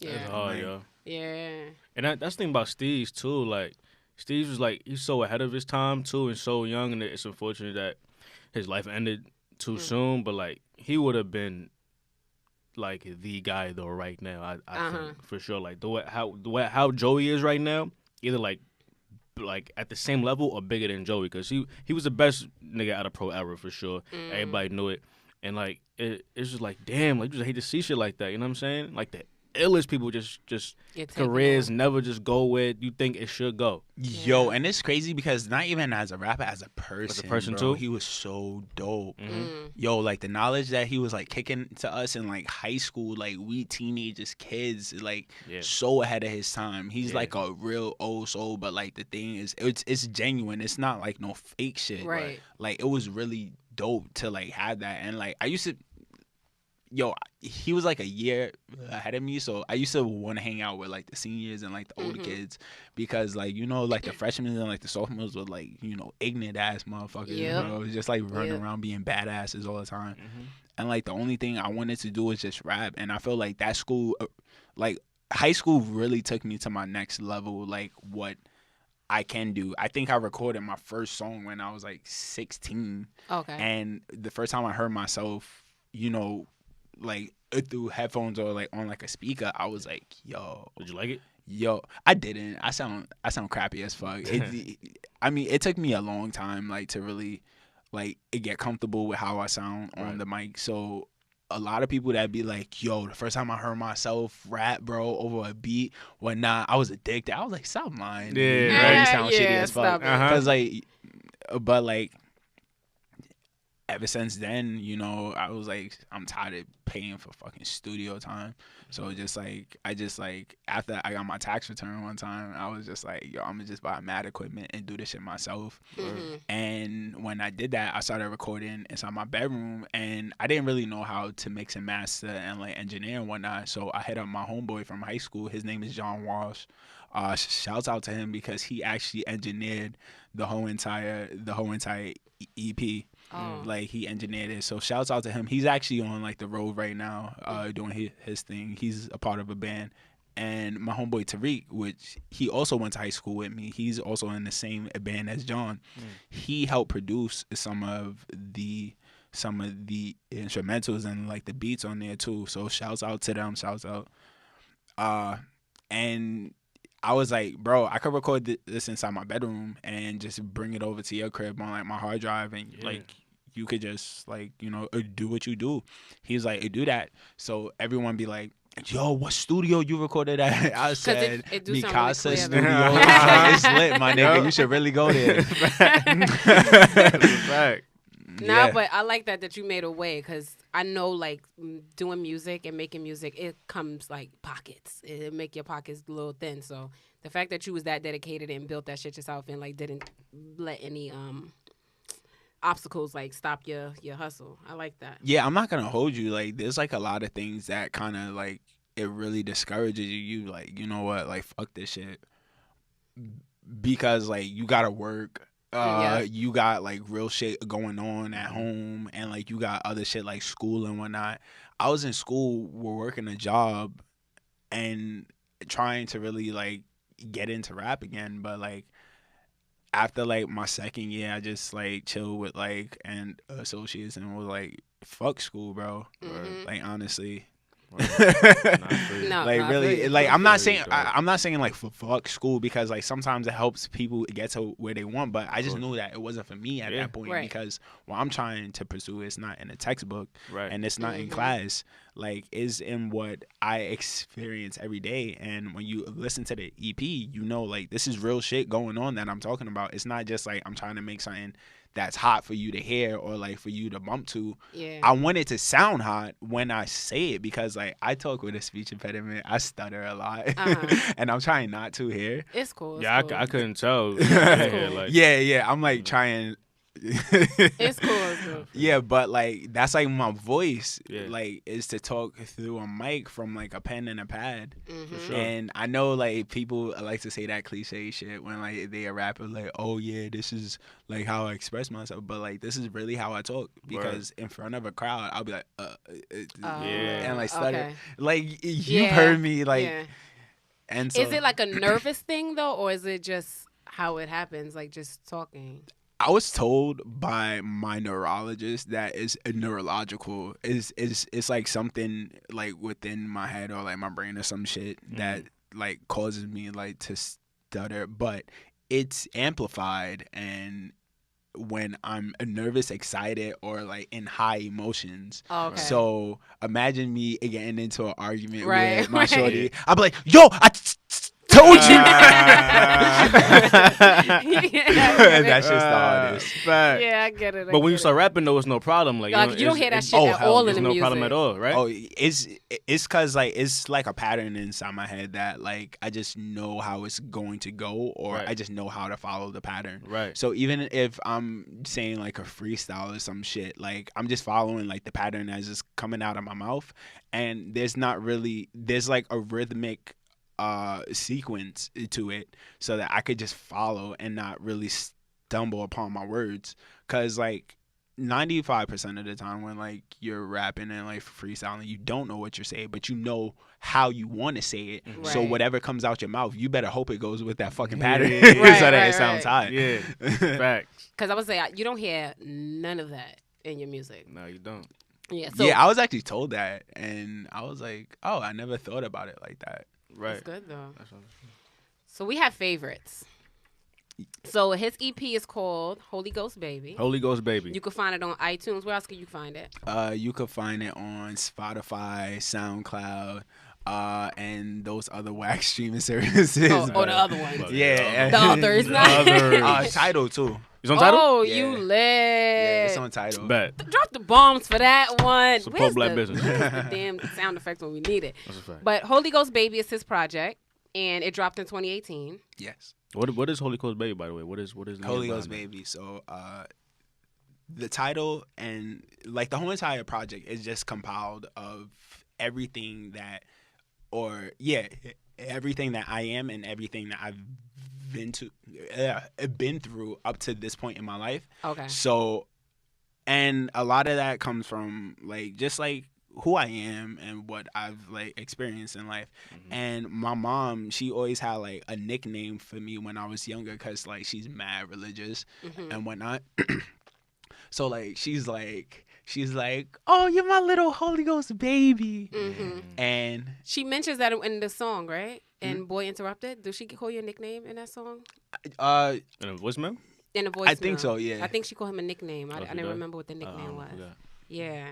Yeah. That's hard, yo. Yeah. And that's the thing about Steve's too. Like, Steve was like, he's so ahead of his time too, and so young, and it's unfortunate that his life ended too soon. But like, he would have been like the guy though right now. I think for sure. Like how Joey is right now, either like at the same level or bigger than Joey, because he was the best nigga out of pro era for sure. Everybody knew it, and like it's just like damn, like you just hate to see shit like that. You know what I'm saying? Like the illest people just careers never just go where you think it should go. Yo, and it's crazy because not even as a rapper, as a person, bro, too, he was so dope. Yo, like the knowledge that he was like kicking to us in like high school, like we teenagers, kids, like so ahead of his time. He's like a real old soul, but like the thing is, it's genuine. It's not like no fake shit. Right. Like it was really dope to like have that, and like I used to. he was like a year ahead of me, so I used to want to hang out with like the seniors and like the older kids, because like like the freshmen and like the sophomores were like ignorant ass motherfuckers, bro, just like running around being badasses all the time. And like the only thing I wanted to do was just rap, and I feel like that school, like high school, really took me to my next level, like what I can do. I think I recorded my first song when I was like 16. Okay. And the first time I heard myself, like through headphones or like on like a speaker, I was like, yo. Did you like it? Yo, I didn't. I sound crappy as fuck. I mean, it took me a long time like to really like get comfortable with how I sound on the mic. So a lot of people that be like, yo, the first time I heard myself rap, bro, over a beat, whatnot, I was addicted. I was like, stop lying. Yeah, You sound shitty as fuck. Because like, but like, ever since then, I was like, I'm tired of paying for fucking studio time. So I just after I got my tax return one time, I was just like, yo, I'm gonna just buy mad equipment and do this shit myself. And when I did that, I started recording inside my bedroom, and I didn't really know how to mix and master and like engineer and whatnot. So I hit up my homeboy from high school. His name is John Walsh. Shouts out to him because he actually engineered the whole entire EP. Like he engineered it. So shouts out to him. He's actually on like the road right now, doing his thing. He's a part of a band. And my homeboy Tariq, which he also went to high school with me, he's also in the same band as John. He helped produce some of the instrumentals and like the beats on there too. So shouts out to them. Shouts out. And I was like, bro, I could record this inside my bedroom and just bring it over to your crib on like my hard drive, and like you could just like do what you do. He's like, do that. So everyone be like, yo, what studio you recorded at? I said, Mikasa really Studio. It's lit, my nigga. You should really go there. Fact. Nah, but I like that you made a way, because I know like doing music and making music, it comes like pockets. It make your pockets a little thin. So the fact that you was that dedicated and built that shit yourself and like didn't let any obstacles like stop your hustle. I like that. Yeah, I'm not gonna hold you. Like there's like a lot of things that kind of like it really discourages you. You like, you know what, like fuck this shit, because like you gotta work. You got like real shit going on at home, and like you got other shit like school and whatnot. I was in school, we're working a job and trying to really like get into rap again, but like after like my second year, I just like chilled with like and associates and was like, fuck school, bro. Like honestly. No, like no, really, like I'm not saying like fuck school, because like sometimes it helps people get to where they want, but I just knew that it wasn't for me at that point, because what I'm trying to pursue is not in a textbook, and it's not in class, like is in what I experience every day. And when you listen to the EP, like this is real shit going on that I'm talking about. It's not just like I'm trying to make something that's hot for you to hear or like for you to bump to. I want it to sound hot when I say it, because like I talk with a speech impediment. I stutter a lot, and I'm trying not to here. It's cool. Yeah, cool. I couldn't tell. Yeah, I'm like trying. It's cool. Yeah, but like that's like my voice, like is to talk through a mic from like a pen and a pad. For sure. And I know like people like to say that cliche shit when like they a rapper, like, oh yeah, this is like how I express myself, but like this is really how I talk, because in front of a crowd I'll be like and like stutter. Okay. Like you've heard me like and so, is it like a nervous thing though, or is it just how it happens, like just talking? I was told by my neurologist that it's neurological. It's like something like within my head or like my brain or some shit that like causes me like to stutter, but it's amplified and when I'm nervous, excited, or like in high emotions. Okay. So imagine me getting into an argument with my shorty. I'll be like, yo, I That's just the hardest. Fact. Yeah, I get it. But when you start rapping, though, it's no problem. Like, you don't hear that shit oh, at hell all no. in the no music. problem at all, right? Oh, it's because like it's like a pattern inside my head that like I just know how it's going to go, or Right. I just know how to follow the pattern. Right. So even if I'm saying like a freestyle or some shit, like I'm just following like the pattern as it's coming out of my mouth, and there's like a rhythmic sequence to it, so that I could just follow and not really stumble upon my words, because like 95% of the time when like you're rapping and like freestyling, you don't know what you're saying, but you know how you want to say it. Right. So whatever comes out your mouth, you better hope it goes with that fucking pattern, Yeah. so Right, that right, it sounds hot. Yeah. Facts. Because I would say you don't hear none of that in your music. No, you don't. Yeah, so Yeah, I was actually told that, and I was like, oh, I never thought about it like that. Right. that's good though. That's what- So we have favorites. So his EP is called Holy Ghost Baby. Holy Ghost Baby. You can find it on iTunes. Where else can you find it? You could find it on Spotify, SoundCloud, and those other whack streaming services. Or the other ones. Fuck Yeah. The others. The others. Tidal too. It's on title? Oh, Yeah. you lit. Yeah, it's on Tidal. Bet. Drop the bombs for that one. Support Where's black the- business. where's the damn sound effects when we need it? That's a fact. But Holy Ghost Baby is his project, and it dropped in 2018. Yes. What is Holy Ghost Baby, by the way? What is the Holy name Ghost behind Baby. So the title and like the whole entire project is just compiled of everything that everything that I am and everything that I've been through up to this point in my life. Okay. So, and a lot of that comes from like just like who I am and what I've like experienced in life. And my mom, she always had like a nickname for me when I was younger, because like she's mad religious and whatnot. So like she's like, oh, you're my little Holy Ghost baby. And She mentions that in the song, right? And Boy Interrupted. Does she call you a nickname in that song? In a voicemail? In the voice. I think so, yeah. I think she called him a nickname. I she didn't does? remember what the nickname was. Yeah.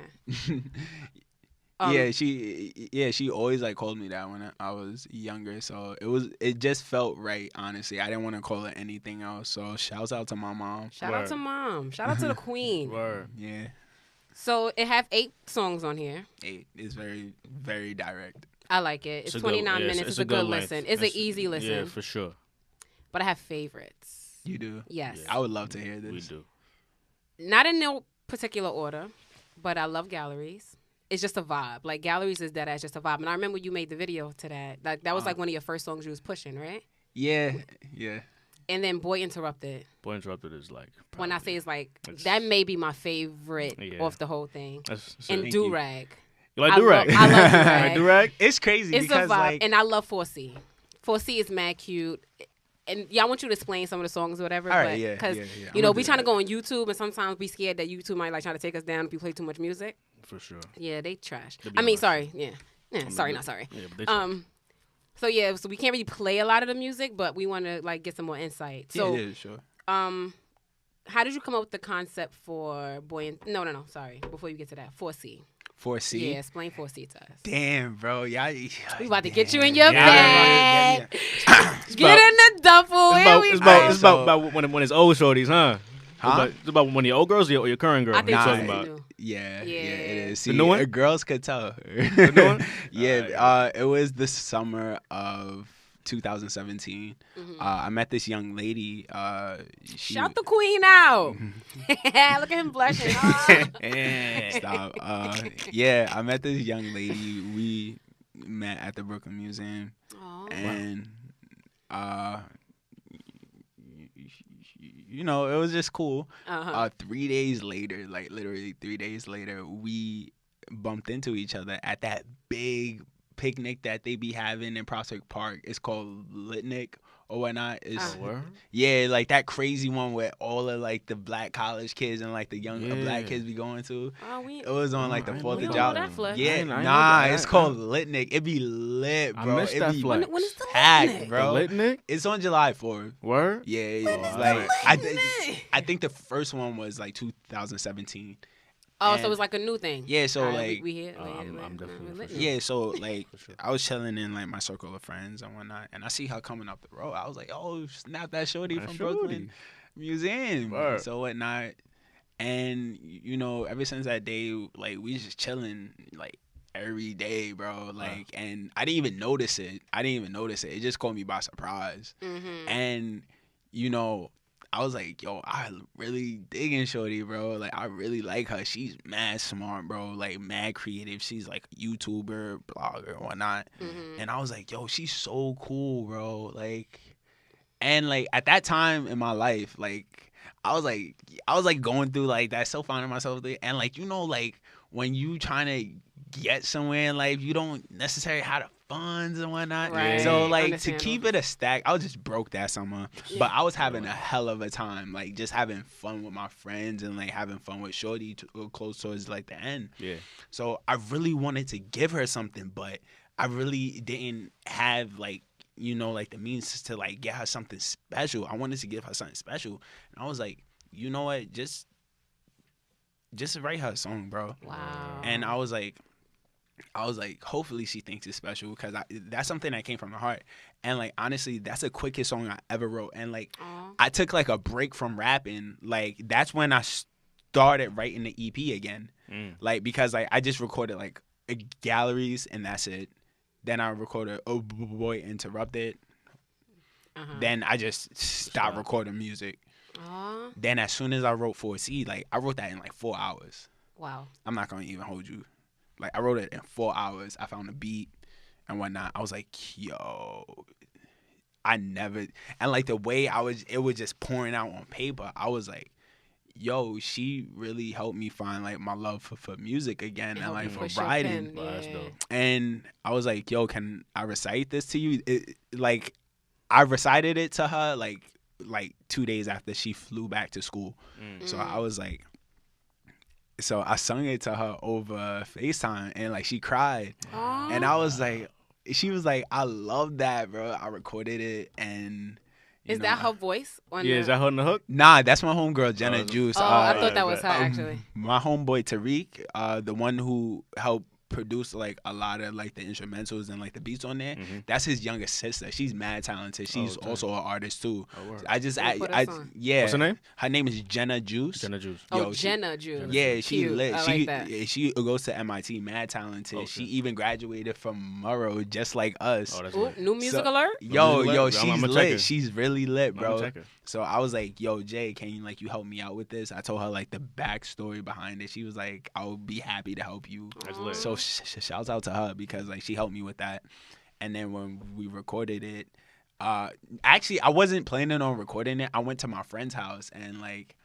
Yeah. she always like called me that when I was younger. So it just felt right, honestly. I didn't want to call it anything else. So shouts out to my mom. Shout out to Mom. Shout out to the Queen. Word. Yeah. So it have 8 songs on here. It's very, very direct. I like it. It's a good- 29 yeah, minutes. It's a good length. listen. It's an easy listen. Yeah, for sure. But I have favorites. You do? Yes. I would love to hear this. We do. Not in no particular order, but I love Galleries. It's just a vibe. Like Galleries is dead ass just a vibe. And I remember you made the video to that. Like that was like one of your first songs you was pushing, right? Yeah. And then Boy Interrupted. Boy Interrupted is like. When I say probably- it's like It's- that may be my favorite Yeah. off the whole thing. That's And Thank you. Do Rag. You like I Durag? love- I love Durag. Like Durag? It's crazy It's a because vibe. like And I love 4C. 4C is mad cute. And yeah, I want you to explain some of the songs or whatever. All right, but, yeah, Because, yeah. you I'ma know, do we trying to that. go on YouTube and sometimes we scared that YouTube might like try to take us down if we play too much music. For sure. Yeah, they trash. They be I mean, nice. sorry. Yeah. Sorry, not sorry. Yeah, but they So yeah, so we can't really play a lot of the music, but we want to like get some more insight. So, yeah, sure. how did you come up with the concept for No, sorry. Before you get to that, 4C. 4C. Yeah, explain 4C to us. Damn, bro. Yeah. We about to get you in your Yeah. bag. Yeah. Get in the duffel. Here we It's go. about when it's old shorties, huh? Huh? It's about one of your old girls or your current girl? I think you Nah, talking so. about? Yeah, Yeah. it is. The See, new one? girls could tell. new one? Yeah, it was the summer of 2017. I met this young lady. She, Shout the queen out. Look at him blushing. Stop. Yeah, I met this young lady. We met at the Brooklyn Museum, Aw. and you know, it was just cool. Uh-huh. 3 days later, like literally 3 days later, we bumped into each other at that big picnic that they be having in Prospect Park. It's called Litnick or whatnot. It's Word? yeah, like that crazy one where all of like the black college kids and like the young Yeah. black kids be going to. Oh, we It was on like the I didn't 4th we of don't know July. that flex. Yeah, I didn't know nah, that. it's called Litnick. It be lit, I bro. missed It that be flex. when is the packed, Litnick? bro. Litnick? It's on July 4th. Word? Yeah, Oh, it's I like like I think the first one was like 2017. Oh, so it was like a new thing. Yeah, so All right, like we here. I'm definitely for sure. yeah, so like I was chilling in like my circle of friends and whatnot, and I see her coming up the road. I was like, "Oh, snap that shorty from Brooklyn Museum." Word. So whatnot, and you know, ever since that day, like we just chilling like every day, bro. Like, and I didn't even notice it. It just caught me by surprise, and you know. I was like, yo, I really digging shorty, bro. Like, I really like her. She's mad smart, bro. Like, mad creative. She's like a YouTuber, blogger, whatnot. And I was like, yo, she's so cool, bro. Like, and like at that time in my life, like, I was like going through like that, still finding myself there. And like, you know, like when you trying to get somewhere in life, you don't necessarily have the funds and whatnot. Right. So like to Understandable. keep it a stack, I was just broke that summer. But I was having a hell of a time, like just having fun with my friends and like having fun with shorty close towards like the end. Yeah. So I really wanted to give her something, but I really didn't have like, you know, like the means to like get her something special. I wanted to give her something special. And I was like, you know what, just write her a song, bro. Wow. And I was like, hopefully she thinks it's special because that's something that came from the heart. And like honestly, that's the quickest song I ever wrote. And like I took like a break from rapping. Like that's when I started writing the EP again. Like because like I just recorded like galleries and that's it. Then I recorded Oh Boy Interrupted. Then I just stopped recording music. Then as soon as I wrote 4C, like I wrote that in like 4 hours. Wow. I'm not gonna even hold you. Like I wrote it in 4 hours. I found a beat and whatnot. I was like, yo, and like the way it was just pouring out on paper. I was like, yo, she really helped me find like my love for music again and like for writing. And I was like, yo, can I recite this to you? Like I recited it to her like 2 days after she flew back to school. So I was like, so I sung it to her over FaceTime and like she cried. And I was like, she was like, I love that, bro. I recorded it and Is that her voice? Is that her on the hook? Nah, that's my homegirl, Jenna Juice. I thought that was her actually. My homeboy Tariq, the one who helped produce like a lot of like the instrumentals and like the beats on there. That's his youngest sister. She's mad talented. She's also an artist too. Yeah. What's her name? Her name is Jenna Juice. Jenna Juice. Jenna Juice. Yeah, she lit. I like that. She goes to MIT, mad talented. Okay. She even graduated from Murrow, just like us. Oh, that's Ooh, new music alert. Yo, she's she's lit. She's really lit, bro. check her. So I was like, yo, Jay, can you you help me out with this? I told her like the backstory behind it. She was like, I'll be happy to help you. That's lit. So shouts out to her because like she helped me with that. And then when we recorded it, actually I wasn't planning on recording it. I went to my friend's house and like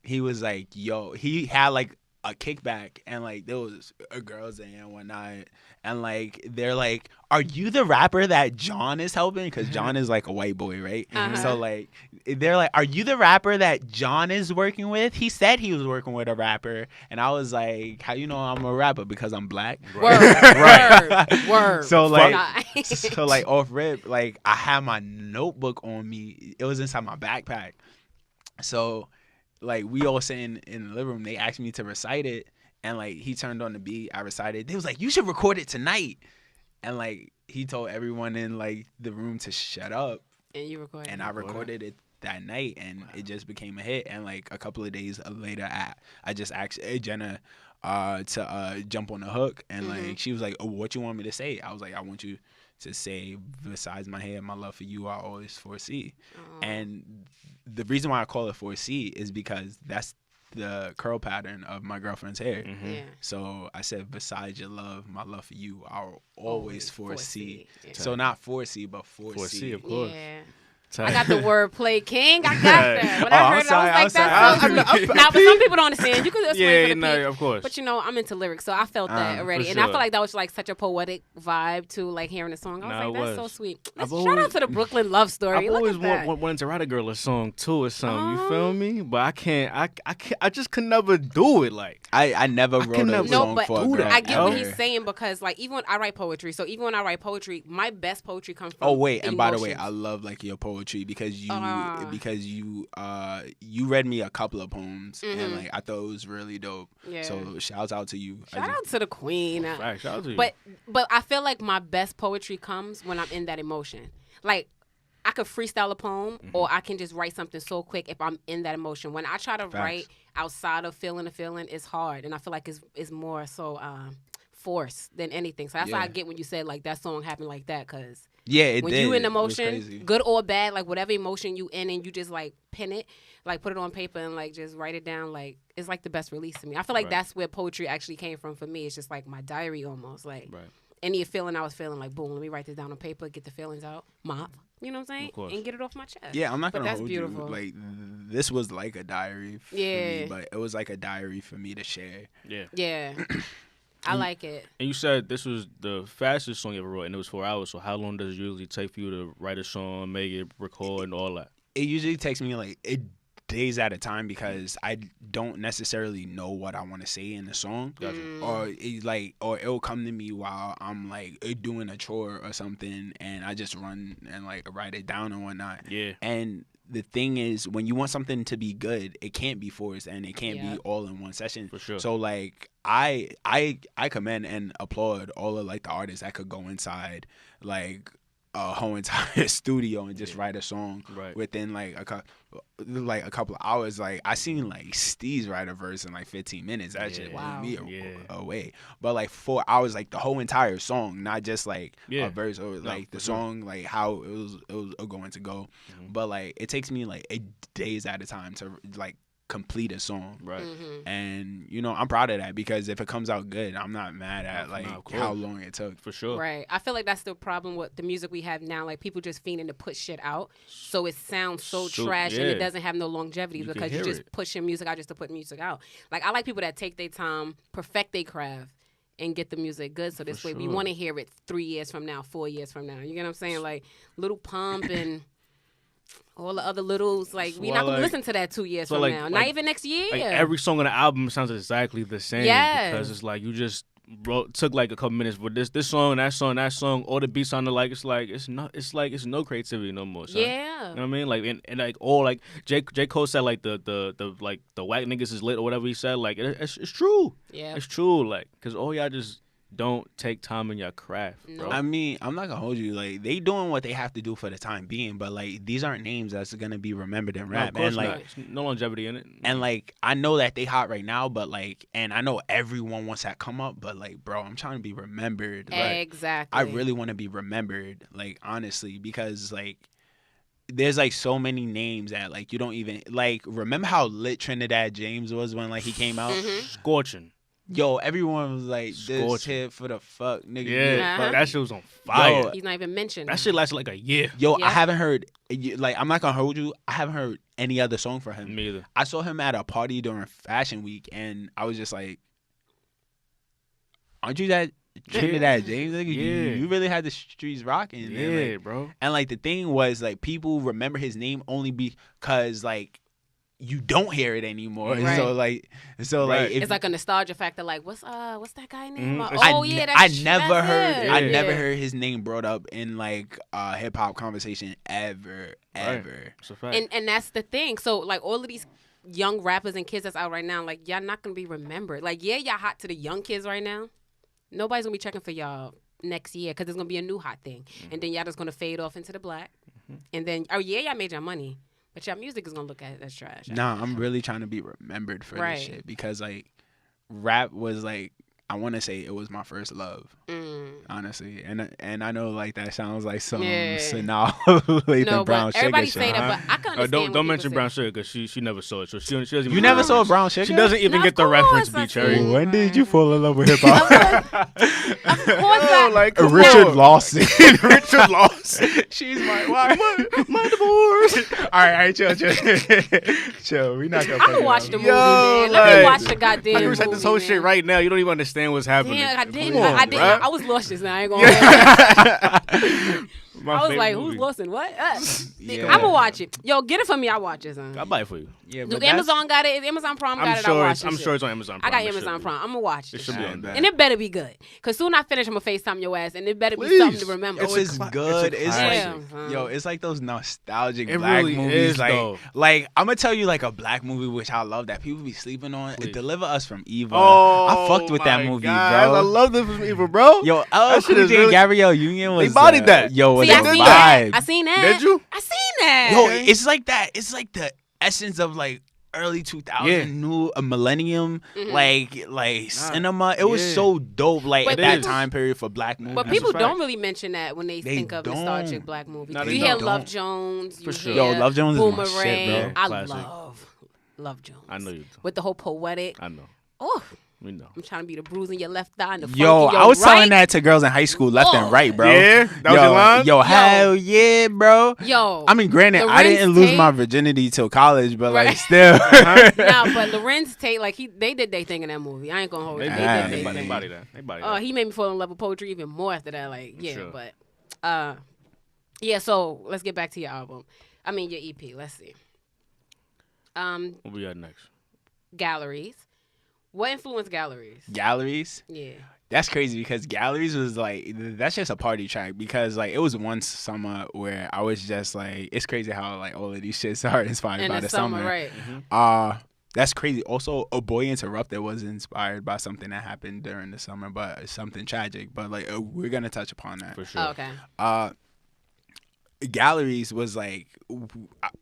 he was like, yo, he had like a kickback and like there was girls there and whatnot and like they're like, are you the rapper that John is helping? Because John is like a white boy, right? So like they're like, are you the rapper that John is working with? He said he was working with a rapper. And I was like, how you know I'm a rapper? Because I'm black. Word. So like off rip, like I had my notebook on me. It was inside my backpack. So like we all sitting in the living room, they asked me to recite it and like he turned on the beat, I recited. They was like, you should record it tonight. And like he told everyone in like the room to shut up. And you recorded and I recorded it that night and it just became a hit. And like a couple of days later I just asked Jenna to jump on the hook and like she was like, oh, what you want me to say? I was like, I want you to say, besides my head, my love for you, I always foresee. And the reason why I call it 4C is because that's the curl pattern of my girlfriend's hair. So I said, besides your love, my love for you, I'll always foresee. So not 4C, but 4C. 4C, of course. Yeah. I got the wordplay king. I got that. When I heard it, I was like, that's so sweet. Now, but some people don't understand. You could explain for the people. Of course. But, you know, I'm into lyrics, so I felt that already. And I feel like that was, like, such a poetic vibe to, like, hearing the song. I was like, that's so sweet. Shout out to the Brooklyn love story. I've always wanted to write a girl a song, too, or something. You feel me? But I can't. I just could never do it. Like, I never wrote a song for a girl. I get what he's saying because, like, even when I write poetry, my best poetry comes from and by the way, I love, like, your poetry. poetry because you read me a couple of poems and like I thought it was really dope. Yeah. So shouts out to you. Shout out to the queen. Right, shout out to you. But I feel like my best poetry comes when I'm in that emotion. Like I could freestyle a poem or I can just write something so quick if I'm in that emotion. When I try to write outside of feeling the feeling, it's hard. And I feel like it's more so force than anything. So that's why I get when you said like that song happened like that, because when you in emotion, good or bad, like whatever emotion you in and you just like pin it, like put it on paper and like just write it down, like it's like the best release to me. I feel like that's where poetry actually came from for me. It's just like my diary almost, like any feeling I was feeling, like boom, let me write this down on paper, get the feelings out, mop. You know what I'm saying? And get it off my chest. Yeah, I'm not gonna hold beautiful. you. Like this was like a diary for me, but it was like a diary for me to share. Yeah. I like it. And you said this was the fastest song you ever wrote, and it was 4 hours. So how long does it usually take for you to write a song, make it, record, and all that? It usually takes me like days at a time because I don't necessarily know what I want to say in the song, or it'll come to me while I'm like doing a chore or something, and I just run and like write it down and whatnot. Yeah. And the thing is, when you want something to be good, it can't be forced and it can't be all in one session. For sure. So like I commend and applaud all of like the artists that could go inside like a whole entire studio and just write a song within like a couple of hours. Like I seen like Steez write a verse in like 15 minutes. That shit blew me away. But like 4 hours, like the whole entire song, not just like a verse or like the song, like how it was going to go. But like it takes me like 8 days at a time to like complete a song, and you know I'm proud of that because if it comes out good, I'm not mad at like how long it took. For sure. Right. I feel like that's the problem with the music we have now. Like people just fiending to put shit out, so it sounds so trash and it doesn't have no longevity because you just pushing music out just to put music out. Like I like people that take their time, perfect their craft, and get the music good. So this way we want to hear it 3 years from now, 4 years from now. You get what I'm saying? Like Little Pump and all the other littles, like we're not gonna listen to that 2 years from now. Not even next year. Like every song on the album sounds exactly the same. Because it's like you just took like a couple minutes for this song, that song. All the beats sounded like it's no creativity no more. Son. Yeah. You know what I mean? Like and like all like J. Cole said like the like the whack niggas is lit or whatever he said. Like it's true. Yeah. It's true. Like because all y'all just don't take time in your craft, bro. I mean, I'm not gonna hold you. Like they doing what they have to do for the time being, but like these aren't names that's gonna be remembered in rap. No, of course and like not. No longevity in it. And like I know that they hot right now, but like, and I know everyone wants that come up, but like, bro, I'm trying to be remembered. Exactly. I really want to be remembered, like honestly, because like there's like so many names that like you don't even like remember how lit Trinidad James was when like he came out, scorching. Yo, everyone was like, this hit for the fuck, nigga. Yeah, that shit was on fire. Yo, he's not even mentioned. That shit lasted like a year. Yo, I haven't heard, like, I'm not gonna hold you, I haven't heard any other song for him. Me either. I saw him at a party during Fashion Week, and I was just like, aren't you that Trinidad James? Like, you really had the streets rocking. Yeah, and, like, bro. And, like, the thing was, like, people remember his name only because, like, you don't hear it anymore. Right. So like it's like a nostalgia factor. Like what's that guy name? That's I never heard his name brought up in like hip hop conversation ever. And that's the thing. So like all of these young rappers and kids that's out right now, like y'all not gonna be remembered. Like y'all hot to the young kids right now. Nobody's gonna be checking for y'all next year because there's gonna be a new hot thing, and then y'all just gonna fade off into the black, and then y'all made your money. But your music is gonna look at it as trash. Nah, I'm really trying to be remembered for this shit because like rap was like I want to say it was my first love, honestly, and I know like that sounds like some Sanaa Brown Sugar. Everybody say that, but I can understand. Don't mention Brown Sugar because she never saw it, so she doesn't. Even you never saw Brown Sugar? She doesn't even get the reference. B.Cherry. When did you fall in love with hip hop? Of course, like Richard Lawson. Richard Lawson. She's my divorce. All right, chill. We not gonna. I can watch the movie, man. Let me watch the goddamn movie. I can recite this whole shit right now. You don't even understand what's happening. Yeah, I didn't. I was lost just now. I ain't gonna. I was like, who's Lawson? What? Yeah. I'm gonna watch it. Yo, get it for me. I watch it, son. I'll buy it for you. Yeah, Do but Amazon got it? If Amazon Prime got I'm it, I'll sure. watch I'm it. sure it's on Amazon I Prime. got Amazon Prime. I'm gonna watch It it. should be on there. And it better be good. Cause soon I finish, I'm gonna FaceTime your ass, and it better be Please. something to remember. It's good. It's classic. like, Yeah, yo, it's like those nostalgic It black really movies. is, like, though. like I'm gonna tell you like a black movie which I love that people be sleeping on. Please. Deliver Us from Evil. Oh, I fucked with that my movie, God. bro. I love this from Eva, bro. Yo, That shit Cool is J really- Gabrielle Union was They bodied that. Yo, was See, a I seen vibe. that. I seen that. Did you? I seen that. Yo, Okay. it's like that. It's like the essence of like early 2000 Yeah. new a millennium like cinema. It was yeah. so dope like But at that people- time period for black movies. But That's people a fact. don't really mention that when they think of nostalgic don't. black movies. No, they You hear don't. Love Jones. You For sure. hear Yo, Love Jones is my Boomerang. shit, bro. I Classic. love Love Jones. I know you do. With the whole poetic. I know. Oh, We know. I'm trying to be the bruise in your left thigh and the funk Yo, in your I was right. telling that to girls in high school, left Oh. and right, bro. Yeah? That was yo, your line? Yo, hell yeah, bro. Yo. I mean, granted, I Lorenz didn't lose Tate- my virginity till college, but like Right. still. Nah, but Lorenz Tate, like they did their thing in that movie. I ain't gonna hold They it. did. They Ah, did They their body thing. that. They body that. He made me fall in love with poetry even more after that. Like, yeah, Sure. but yeah. So let's get back to your album. I mean your EP. Let's see. What we got next? Galleries. What influenced Galleries? Galleries. Yeah. That's crazy because Galleries was like that's just a party track because like it was one summer where I was just like it's crazy how like all of these shits are inspired In by the the summer, summer. right? That's crazy. Also, A Boy Interrupted was inspired by something that happened during the summer, but it's something tragic. But like we're gonna touch upon that. For sure. Oh, okay. Galleries was like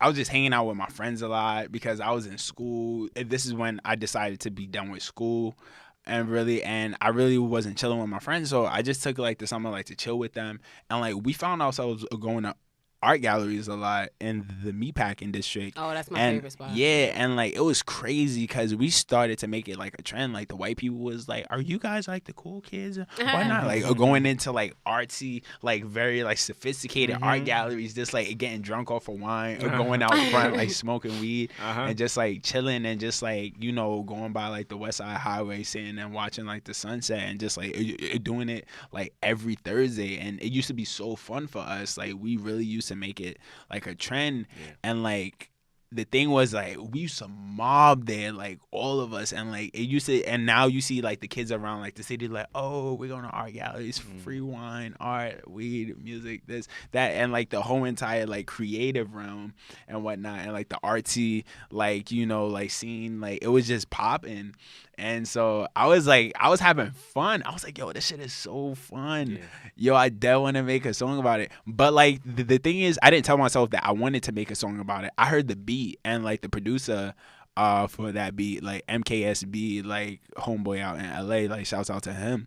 I was just hanging out with my friends a lot because I was in school. This is when I decided to be done with school and I really wasn't chilling with my friends, so I just took like the summer like to chill with them, and like we found ourselves going to art galleries a lot in the Meatpacking district. Oh, that's my And favorite spot. yeah, and like it was crazy because we started to make it like a trend. Like the white people was like, "Are you guys like the cool kids? Why not?" Like going into like artsy, like very like sophisticated art galleries, just like getting drunk off of wine or going out front like smoking weed and just like chilling and just like going by like the West Side Highway, sitting and watching like the sunset and just like doing it like every Thursday. And it used to be so fun for us. Like we really used to make it like a trend, and like the thing was like we used to mob there, like all of us, and like it used to, and now you see like the kids around like the city like, oh, we're going to art galleries, free wine, art, weed, music, this, that, and like the whole entire like creative realm and whatnot, and like the artsy like like scene, like it was just popping. And so I was having fun. I was like, yo, this shit is so fun. Yo, I definitely want to make a song about it. But like the thing is, I didn't tell myself that I wanted to make a song about it. I heard the beat and like the producer for that beat, like MKSB, like homeboy out in LA, like shouts out to him.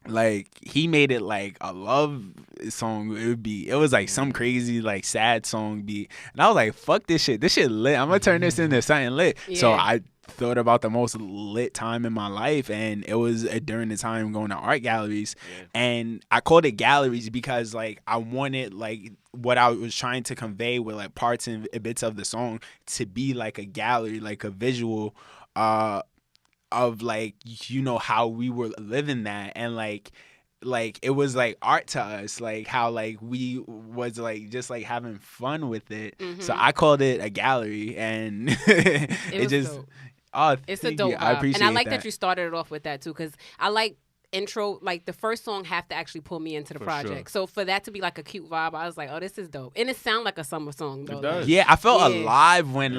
Like he made it like a love song. It was like some crazy like sad song beat, and I was like, "Fuck this shit! This shit lit. I'm gonna turn this into something lit." So I thought about the most lit time in my life, and it was during the time going to art galleries, and I called it Galleries because like I wanted like what I was trying to convey with like parts and bits of the song to be like a gallery, like a visual of like how we were living that, and like it was like art to us, like how like we was like just like having fun with it. So I called it a gallery, and it just dope. Oh, It's a dope I vibe. appreciate And I like that you started it off with that too, because I like intro, like the first song have to actually pull me into the project. So for that to be like a cute vibe, I was like, oh, this is dope. And it sound like a summer song though. It does. Yeah, I felt Yeah. alive when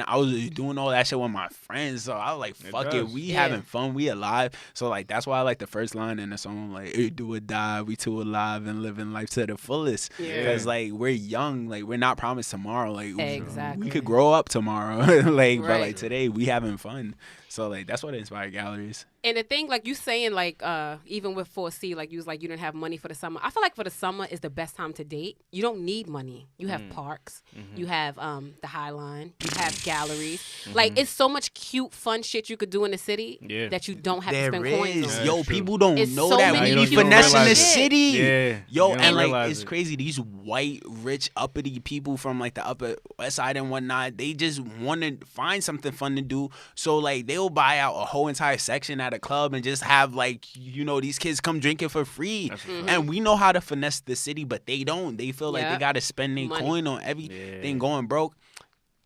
I was doing all that shit with my friends. So I was like, fuck it, does. we Yeah. having fun, we alive. So like that's why I like the first line in the song, like do or die, we two alive and living life to the fullest. Yeah. Because like we're young, like we're not promised tomorrow. Like Exactly. we could grow up tomorrow. Like but Right. like today we having fun. So like that's what inspired Galleries. And the thing, like you saying, like even with 4C, like you was like you didn't have money for the summer. I feel like for the summer is the best time to date. You don't need money. You have parks. You have the High Line. You have galleries. Like it's so much cute, fun shit you could do in the city that you don't have to spend coins on. Yo, true. people don't It's know so that many we be people finessing the realize it. city. Yeah. Yo, You don't and like realize it's it. crazy. These white, rich, uppity people from like the Upper West Side and whatnot, they just want to find something fun to do. So like they'll buy out a whole entire section at a club and just have like these kids come drinking for free. Mm-hmm. And we know how to finesse the city, but they don't. They feel like they gotta spend their coin on everything going broke.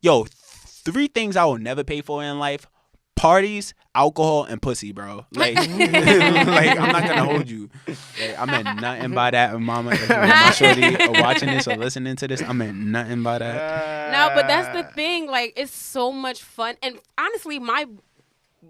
Yo, 3 things I will never pay for in life: parties, alcohol, and pussy, bro. Like, like I'm not gonna hold you. Like, I meant nothing by that, mama. If my shorty watching this or listening to this, I meant nothing by that. No, but that's the thing. Like, it's so much fun. And honestly, my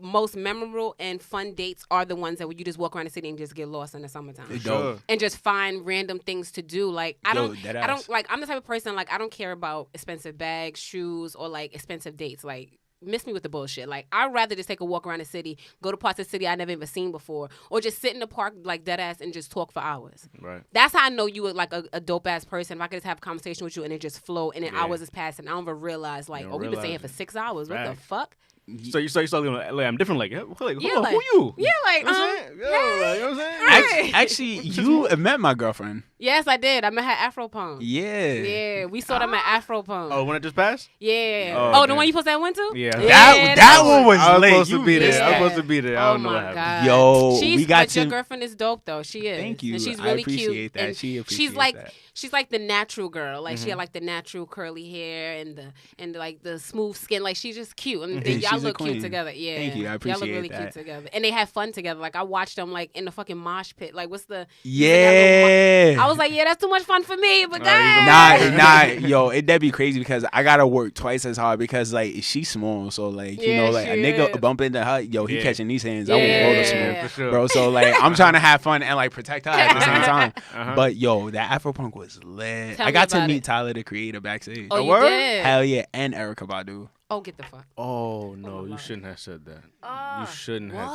most memorable and fun dates are the ones that where you just walk around the city and just get lost in the summertime. Sure. And just find random things to do. Like, I don't like, I'm the type of person, like, I don't care about expensive bags, shoes, or like expensive dates. Like, miss me with the bullshit. Like, I'd rather just take a walk around the city, go to parts of the city I never even seen before, or just sit in the park like dead ass and just talk for hours. Right. That's how I know you were like a dope ass person. If I could just have a conversation with you and it just flow, and then hours is passing, I don't even realize like, we've been staying here for 6 hours. What the fuck? So you start like, I'm different. Like, who like, you? Yeah, like, you know what I'm saying? Actually, you met my girlfriend. Yes, I did. I met her at Afro Punk. Yeah. Yeah, we saw them at Afro Punk. Oh, when it just passed? Yeah. Oh, the one you supposed to have went to? Yeah. That one was I was lit. supposed to be there. Yeah. I was supposed to be there. I Oh don't know what my happened. god. Yo, she's, we got but your girlfriend is dope though. She is. Thank you. And she's I really appreciate cute. that. And She appreciates she's like that. she's like the natural girl. Like she had like the natural curly hair and like the smooth skin. Like she's just cute. And y'all She's a look cute queen. together. Yeah. Thank you. I appreciate y'all look really that. cute together. And they have fun together. Like I watched them like in the fucking mosh pit. Like what's the Yeah. I was like, yeah, that's too much fun for me. But Nah, yo, that'd be crazy because I gotta work twice as hard because like she's small, so like Yeah, like a she nigga is. bump into her, yo, he Yeah. catching these hands. I will roll the Yeah. smoke, For sure. bro. So like I'm trying to have fun and like protect her at the same time. Uh-huh. But yo, that Afropunk was lit. Tell I me got to about meet it. Tyler the Creator backstage. Oh, you word? did? Hell yeah, and Erykah Badu. Oh, get the fuck. Oh no, you shouldn't have said that. You shouldn't have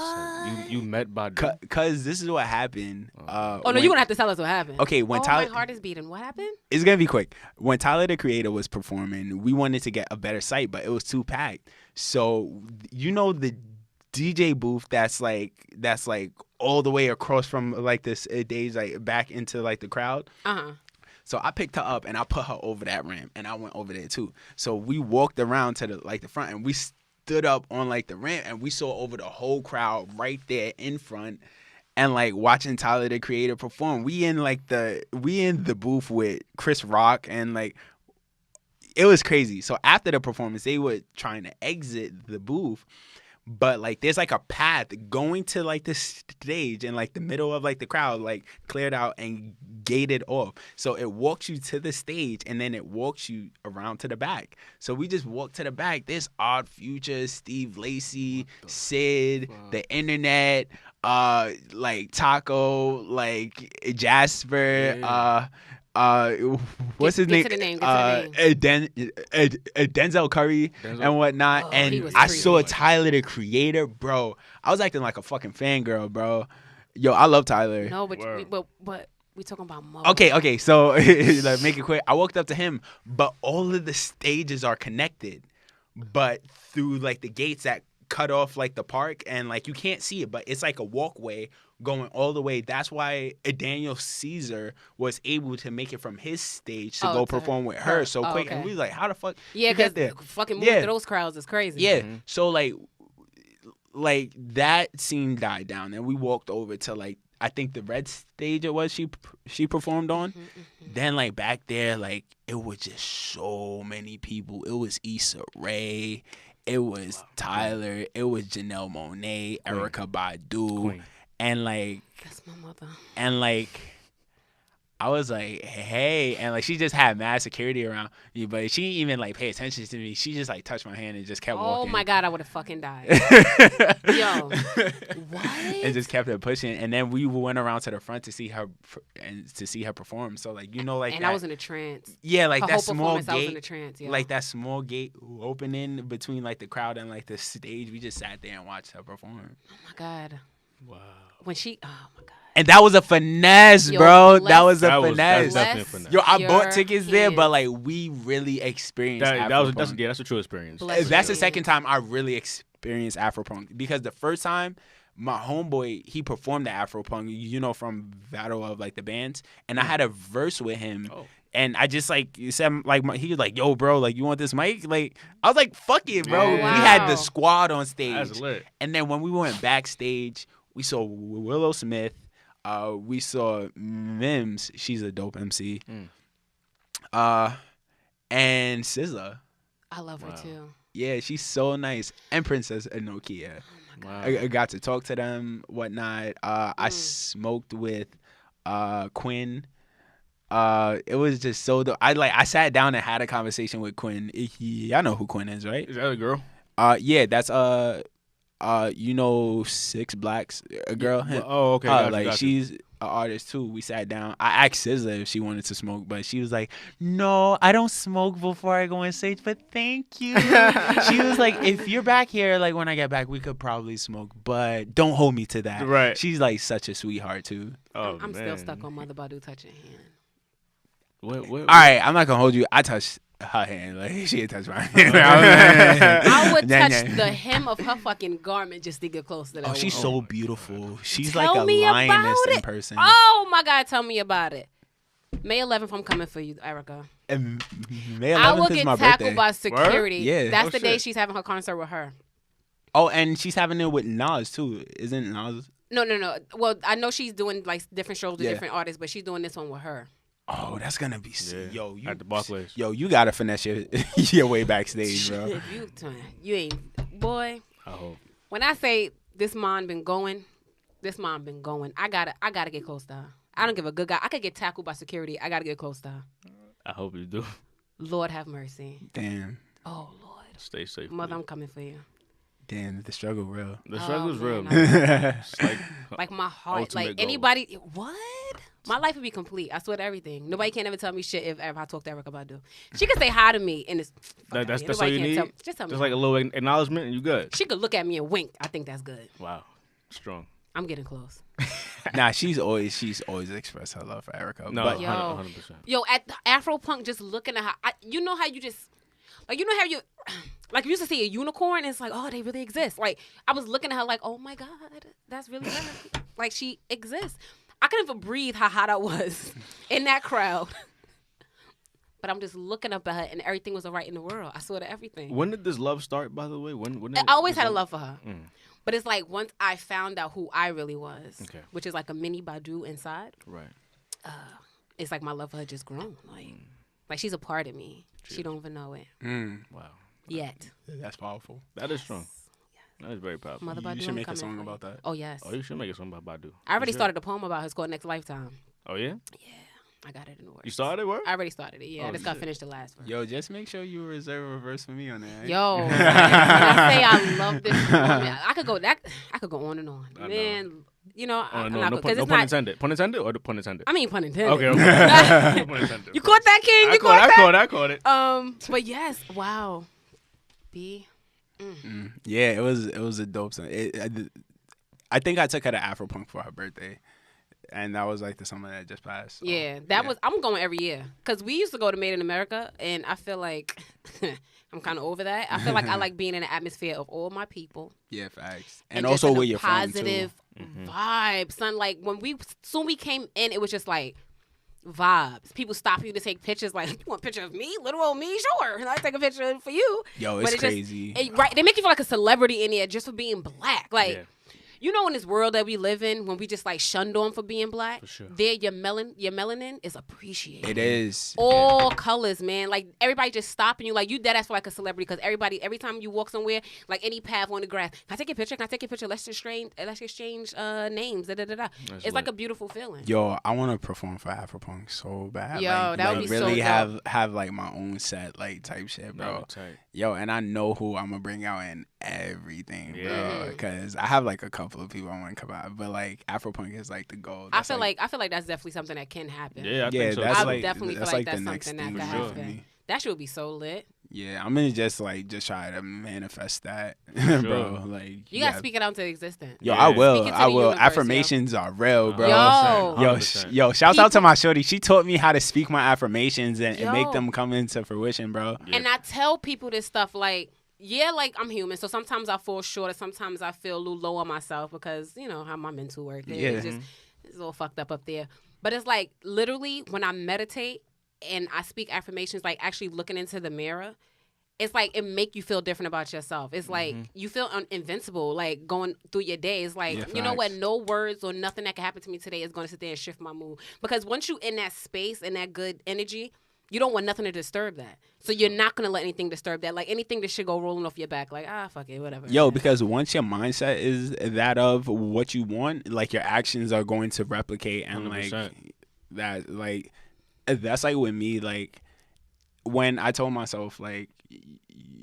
said. You met Badu. Cause this is what happened. Oh no, you're gonna have to tell us what happened. Okay, when Tyler, my heart is beating. What happened? it's gonna be quick. When Tyler the Creator was performing, we wanted to get a better sight, but it was too packed. So the DJ booth that's like all the way across from like this stage, like back into like the crowd. So I picked her up and I put her over that ramp and I went over there too. So we walked around to the front and we stood up on like the ramp and we saw over the whole crowd right there in front and like watching Tyler the Creator perform. We in the booth with Chris Rock and like it was crazy. So after the performance, they were trying to exit the booth. But like there's like a path going to like the stage and like the middle of like the crowd like cleared out and gated off. So it walks you to the stage and then it walks you around to the back. So we just walked to the back. There's Odd Future, Steve Lacy, Sid, the internet, like Taco, like Jasper, what's his name? Get to the name. Get to the name. Denzel Curry and whatnot. Oh, he And was I crazy. saw Tyler the Creator, bro. I was acting like a fucking fangirl, bro. Yo, I love Tyler. No, Word. but we talking about Mo. Okay. So like, make it quick. I walked up to him, but all of the stages are connected, but through like the gates that cut off like the park, and like you can't see it, but it's like a walkway going all the way. That's why Daniel Caesar was able to make it from his stage to go to perform with her so quick. okay. And we was like, how the fuck Yeah, you get because there? fucking moving Yeah. to those crowds is crazy. Yeah. So like that scene died down, and we walked over to like I think the red stage it was she performed on. Then like back there, like it was just so many people. It was Issa Rae, it was Tyler, it was Janelle Monáe, Erykah Badu, Queen. and like That's my mother. and like I was like, hey, and like she just had mad security around me, but she didn't even like pay attention to me. She just like touched my hand and just kept walking. Oh my god, I would have fucking died. Yo, what? And just kept it pushing, and then we went around to the front to see her perform. So like like And that, I was in a trance. yeah, like Her that whole small performance, I was in a gate, trance. Yeah. like that small gate opening between like the crowd and like the stage. We just sat there and watched her perform, Oh my god. Wow. When she. Oh my god. and that was a finesse, Yo, bro. bless- That was a That was- finesse. that's definitely a finesse. Yo, I your bought tickets there, hands. but like we really experienced That's a true experience. Bless That's the your second hands. time I really experienced Afropunk, because the first time my homeboy, he performed the Afropunk, from Battle of like the Bands, and I had a verse with him. Oh. And I just like said, like he was like, "Yo, bro, like you want this mic?" Like I was like, "Fuck it, bro." Yeah. We Wow. had the squad on stage, That's lit. and then when we went backstage, we saw Willow Smith. We saw Mims. She's a dope MC. And SZA. I love her Wow. too. Yeah, she's so nice. And Princess Nokia. Wow. I got to talk to them, whatnot. I smoked with Quinn. It was just so dope. I sat down and had a conversation with Quinn. I know who Quinn is, right? Is that a girl? Yeah, that's you know, Six Blacks, a girl. Well, oh, okay. Gotcha, Like gotcha. she's an artist too. We sat down. I asked SZA if she wanted to smoke, but she was like, "No, I don't smoke before I go on stage, but thank you." She was like, "If you're back here, like when I get back, we could probably smoke, but don't hold me to that." Right. She's like such a sweetheart too. Oh, I'm still man. stuck on Mother Badu touching hand. What? All right, I'm not gonna hold you. I touched her hand. Like she didn't touch my hand. I would Nah, touch nah. the hem of her fucking garment just to get close to that. Oh, she's woman. so beautiful. She's Tell like a me lioness about in it. person. Oh my God, tell me about it. May 11th, I'm coming for you, Erica. And May I will 11th is get my tackled birthday. by security. Yeah. That's Oh, the day shit. she's having her concert with her. Oh, and she's having it with Nas too. Isn't Nas? No. Well, I know she's doing like different shows with Yeah. different artists, but she's doing this one with her. Oh, that's gonna be Yeah, yo. You at the Barclays. Yo, you gotta finesse your way backstage, bro. If you ain't, boy. I hope. When I say this mom been going, I gotta get close to her. I don't give a good guy. I could get tackled by security. I gotta get close to her. I hope you do. Lord have mercy. Damn, Oh Lord, Stay safe. mother, please. I'm coming for you. damn, the struggle real. The struggle's real, man, man. It's like, Like my heart, Ultimate like goal. anybody. What? My life would be complete. I swear to everything. Nobody can ever tell me shit if ever I talk to Erica Badu. She can say hi to me and it's that's Nobody all you can't need. tell- just tell me. Just like a little acknowledgement, and you good. She could look at me and wink. I think that's good. Wow, strong. I'm getting close. Nah, she's always expressed her love for Erica. No, but Yo. 100%. Yo, at the Afro Punk, just looking at her, you know how you just, like, you know how you, like, you used to see a unicorn, and it's like, oh, they really exist. Like, I was looking at her like, oh my God, that's really her. Like, she exists. I couldn't even breathe how hot I was in that crowd. But I'm just looking up at her, and everything was all right in the world. I swear to everything. When did this love start, by the way? When did I always this had a love for her. Mm. But it's like once I found out who I really was, Okay. which is like a mini Badu inside, Right. it's like my love for her just grown. Like she's a part of me. She don't even know it Wow. yet. that's powerful. That is strong. That is very powerful. Mother Badu, You should I'm make a coming song for about you. that. Oh yes. Oh, you should make a song about Badu. I already You should. started a poem about her. It's called Next Lifetime. Oh yeah. I got it in the works. You started work? I already started it. Yeah, Oh, I just got shit. finished the last verse. Yo, just make sure you reserve a verse for me on that. Yo, when I say I love this woman, I could go on and on. I know. Man, you know, Oh, I'm no, not no, because pun, it's no pun not. intended. Pun intended or the pun intended? I mean, pun intended. Okay. Okay. No pun intended. You caught that, King? I You caught. caught that? I caught it. But yes, wow. B. Yeah, it was a dope song. I think I took her to Afropunk for her birthday, and that was like the summer that just passed. so, Yeah, was. I'm going every year because we used to go to Made in America, and I feel like I'm kind of over that. I feel like I like being in the atmosphere of all my people yeah, facts, and just also in a where you're positive from vibe, son. Like when we came in, it was just like vibes. People stop you to take pictures. Like, you want a picture of me, little old me? Sure, and I take a picture for you. too. Yo, But it's it just- crazy. Right? They make you feel like a celebrity in there just for being black. Like. Yeah. You know, in this world that we live in, when we just like shunned on for being black, For sure. there your melanin is appreciated. It is. All colors, man. Like everybody just stopping you, like you dead ass for like a celebrity, because every time you walk somewhere, like any path on the grass, can I take a picture? Can I take a picture? Let's exchange names. It's like lit. a beautiful feeling. Yo, I want to perform for Afropunk so bad. Yo, like, that would like, be so really dope. have like my own set, like type shit, That bro. was tight. Yo, and I know who I'm gonna bring out in everything, bro. Yeah. Because I have like a couple of people I want to come out, but like Afropunk is like the goal. I feel like that's definitely something that can happen. Yeah, I yeah, think so. that's I too. like definitely that's feel like like the that's next something thing that for could sure. happen. me. That shit would be so lit. Yeah, I'm gonna just try to manifest that, Sure. bro. Like You gotta speak it out into existence. Yo, Yeah. I will. Speak it to I the will. universe, yo. Affirmations are real, bro. Yo. 100%. Yo, shouts out to People- my shorty. She taught me how to speak my affirmations and make Yo. them come into fruition, bro. Yeah. And I tell people this stuff like, yeah, like I'm human, so sometimes I fall short, or sometimes I feel a little low on myself because you know how my mental work is. Yeah. It's all fucked up there. But it's like literally when I meditate, and I speak affirmations, like actually looking into the mirror, it's like it make you feel different about yourself. It's like you feel invincible, like going through your day. It's like, Yeah, you know what? facts. No words or nothing that can happen to me today is going to sit there and shift my mood. Because once you in that space and that good energy, you don't want nothing to disturb that. So you're not going to let anything disturb that. Like anything that should go rolling off your back, like, fuck it, whatever. Yo, because once your mindset is that of what you want, like your actions are going to replicate, and 100%. like that, like that's like with me, like when I told myself, like,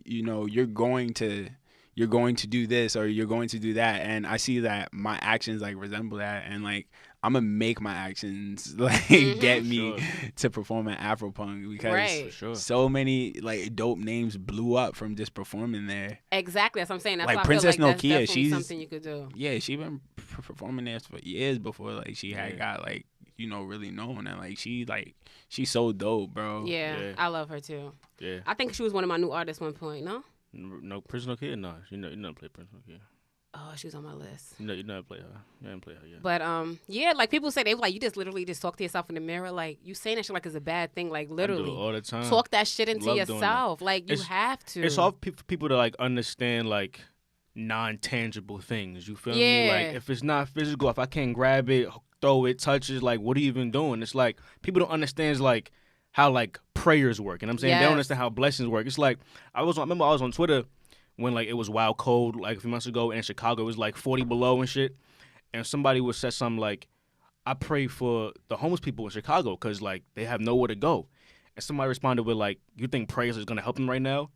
you know, you're going to do this or you're going to do that, and I see that my actions like resemble that, and like I'm gonna make my actions like get me to perform at Afropunk, because Right. Sure. so many like dope names blew up from just performing there. Exactly. That's what I'm saying. That's Like why Princess I feel like that's Nokia, definitely she's- something you could do. Yeah, she been performing there for years before like she had got like, you know, really known, and like she's so dope, bro. Yeah, Yeah. I love her too. Yeah. I think she was one of my new artists one point, no? No, Prisoner Kid? No. You never play Prisoner Kid. Oh, she was on my list. You never play her. You haven't played her yet. But yeah, like people say they like you just literally just talk to yourself in the mirror. Like you saying that shit like it's a bad thing. Like I do literally it all the time. talk that shit into Love doing that. yourself. Like you It's- have to. It's all for people to like understand like non-tangible things. You feel me? Yeah. Like if it's not physical, if I can't grab it, throw it, touch it, like what are you even doing? It's like people don't understand like how like prayers work. And I'm saying they Yes. don't understand how blessings work. It's like I remember I was on Twitter when like it was wild cold like a few months ago, and in Chicago it was like 40 below and shit. And somebody would say something like, I pray for the homeless people in Chicago because like they have nowhere to go. And somebody responded with like, you think prayers is gonna help them right now?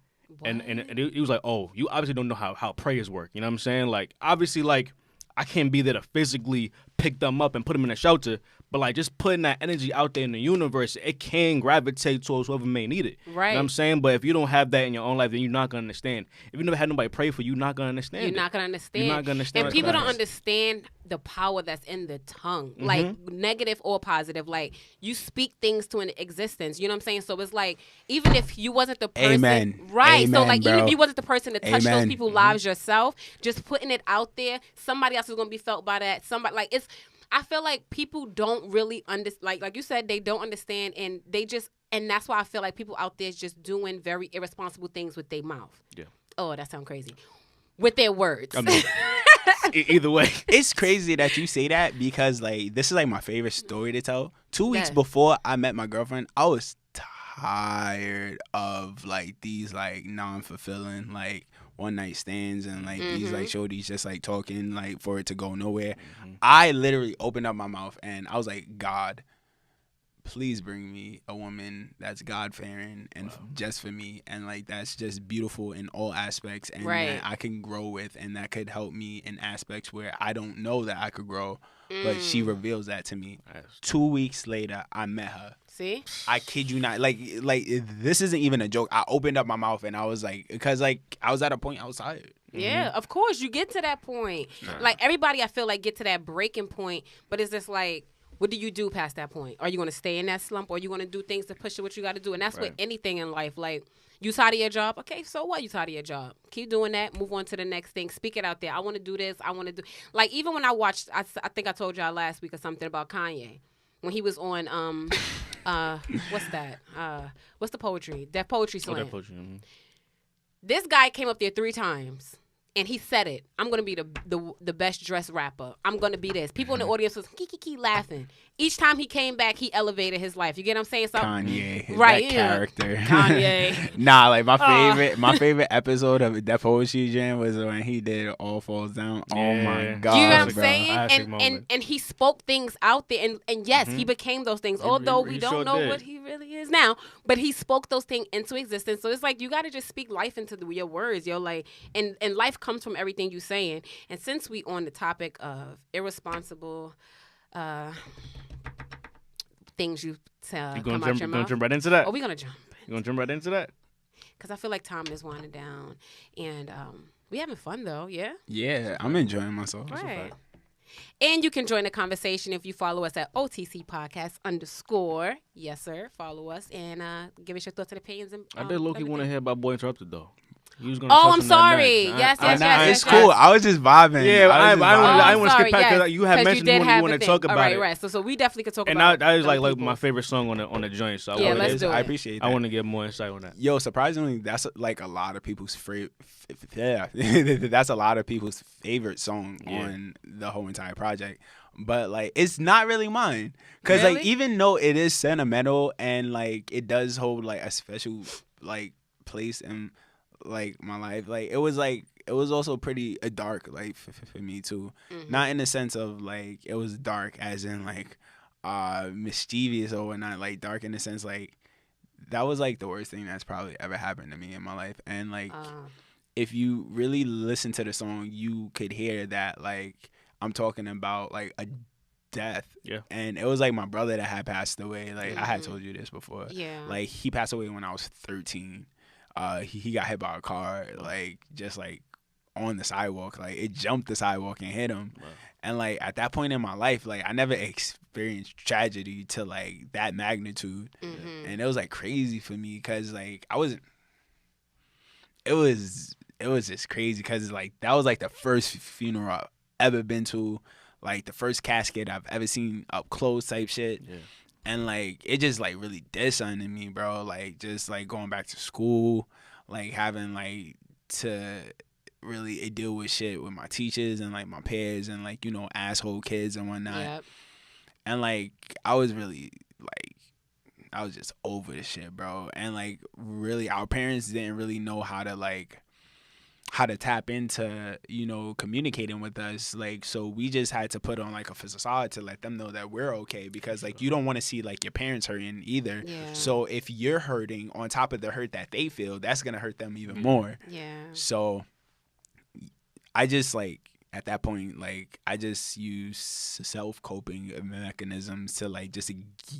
And he was like, oh, you obviously don't know how prayers work. You know what I'm saying? Like, obviously, like, I can't be there to physically pick them up and put them in a shelter. But, like, just putting that energy out there in the universe, it can gravitate towards whoever may need it. Right. You know what I'm saying? But if you don't have that in your own life, then you're not going to understand. If you never had nobody pray for you, you're not going to understand You're it. not gonna understand. You're not gonna understand And it. people don't Facts. understand the power that's in the tongue, Mm-hmm. like negative or positive. Like you speak things to an existence. You know what I'm saying? So it's like even if you wasn't the person, Amen. right? So Amen, like even bro. if you wasn't the person to touch those Amen. people's lives yourself, just putting it out there, somebody else is gonna be felt by that. Somebody like it's. I feel like people don't really understand. Like you said, they don't understand, and they just. And that's why I feel like people out there is just doing very irresponsible things with their mouth. Yeah. Oh, that sounds crazy. With their words. I mean, either way. It's crazy that you say that, because like this is like my favorite story to tell. 2 weeks Yeah. before I met my girlfriend, I was tired of like these like non-fulfilling like one night stands and like these like shorties just like talking like for it to go nowhere. I literally opened up my mouth and I was like, God, please bring me a woman that's God-fearing and just for me, and like that's just beautiful in all aspects, and Right. that I can grow with, and that could help me in aspects where I don't know that I could grow, but she reveals that to me. 2 weeks later, I met her. See? I kid you not. Like this isn't even a joke. I opened up my mouth and I was like, because like I was at a point I was tired. Yeah, of course. You get to that point. Like everybody, I feel like get to that breaking point, but it's just like, what do you do past that point? Are you going to stay in that slump, or are you going to do things to push what you got to do? And that's with anything in life. Like, you tired of your job? Okay, so what? You tired of your job? Keep doing that. Move on to the next thing. Speak it out there. I want to do this. I want to do. Like, even when I watched, I think I told y'all last week or something about Kanye. When he was on, what's that? What's the poetry? That poetry Oh, slam. that poetry, This guy came up there 3 times. And he said it. I'm gonna be the best dressed rapper. I'm gonna be this. People in the audience was kiki laughing. Each time he came back, he elevated his life. You get what I'm saying? So Kanye, Right, that yeah. character. Kanye. Nah, like my favorite episode of that poetry jam was when he did All Falls Down. Oh my Yeah. god, you know what I'm bro. saying? Classic And moment. he spoke things out there, and yes, he became those things. Although we he don't sure know did. what he really is now, but he spoke those things into existence. So it's like you got to just speak life into your words, yo. Like, and life comes from everything you saying. And since we on the topic of irresponsible things you You come gonna out your jump mouth, right into that? oh, we gonna jump You gonna jump right into that? because I feel like time is winding down, and we having fun though, yeah. Yeah, I'm enjoying myself. Right. And you can join the conversation if you follow us at O.T.C podcast _. Yes, sir. Follow us and give us your thoughts and opinions. And, I did low-key want to hear about Boy Interrupted, though. You was gonna Oh, touch I'm on that sorry. next. Yes, I- yes, nah, yes, It's yes, cool. yes. I was just vibing. Yeah, I was just don't vibing. want to skip past because you had mentioned you have want a to thing. talk about All right, it. right. So we definitely could talk And about. that is them like people. my favorite song on the joint. So Yeah, I let's wanted, do it. I appreciate that. I want to get more insight on that. Yo, surprisingly, that's like a lot of people's that's a lot of people's favorite song on the whole entire project. But like, it's not really mine, cause like Really? even though it is sentimental and like it does hold like a special like place in like my life, like it was also pretty dark like for me too. Mm-hmm. Not in the sense of like it was dark as in like mischievous or whatnot, like dark in the sense like that was like the worst thing that's probably ever happened to me in my life. And like if you really listen to the song, you could hear that like I'm talking about like a death. Yeah. And it was like my brother that had passed away. Like I had told you this before. Yeah. Like he passed away when I was 13. He got hit by a car, like just like on the sidewalk. Like it jumped the sidewalk and hit him. Wow. And like at that point in my life, like I never experienced tragedy to like that magnitude. Mm-hmm. And it was like crazy for me because like I wasn't. It was just crazy because like that was like the first funeral I've ever been to, like the first casket I've ever seen up close type shit. Yeah. And like it just like really did something to me, bro. Like just like going back to school, like having like to really deal with shit with my teachers and like my peers and like, you know, asshole kids and whatnot. Yep. And like I was really like I was just over the shit, bro. And like really our parents didn't really know how to tap into, you know, communicating with us. Like, so we just had to put on like a facade to let them know that we're okay, because like you don't want to see like your parents hurting either. Yeah. So if you're hurting on top of the hurt that they feel, that's gonna hurt them even more. Yeah. So I just like at that point, like I just use self-coping mechanisms to like just to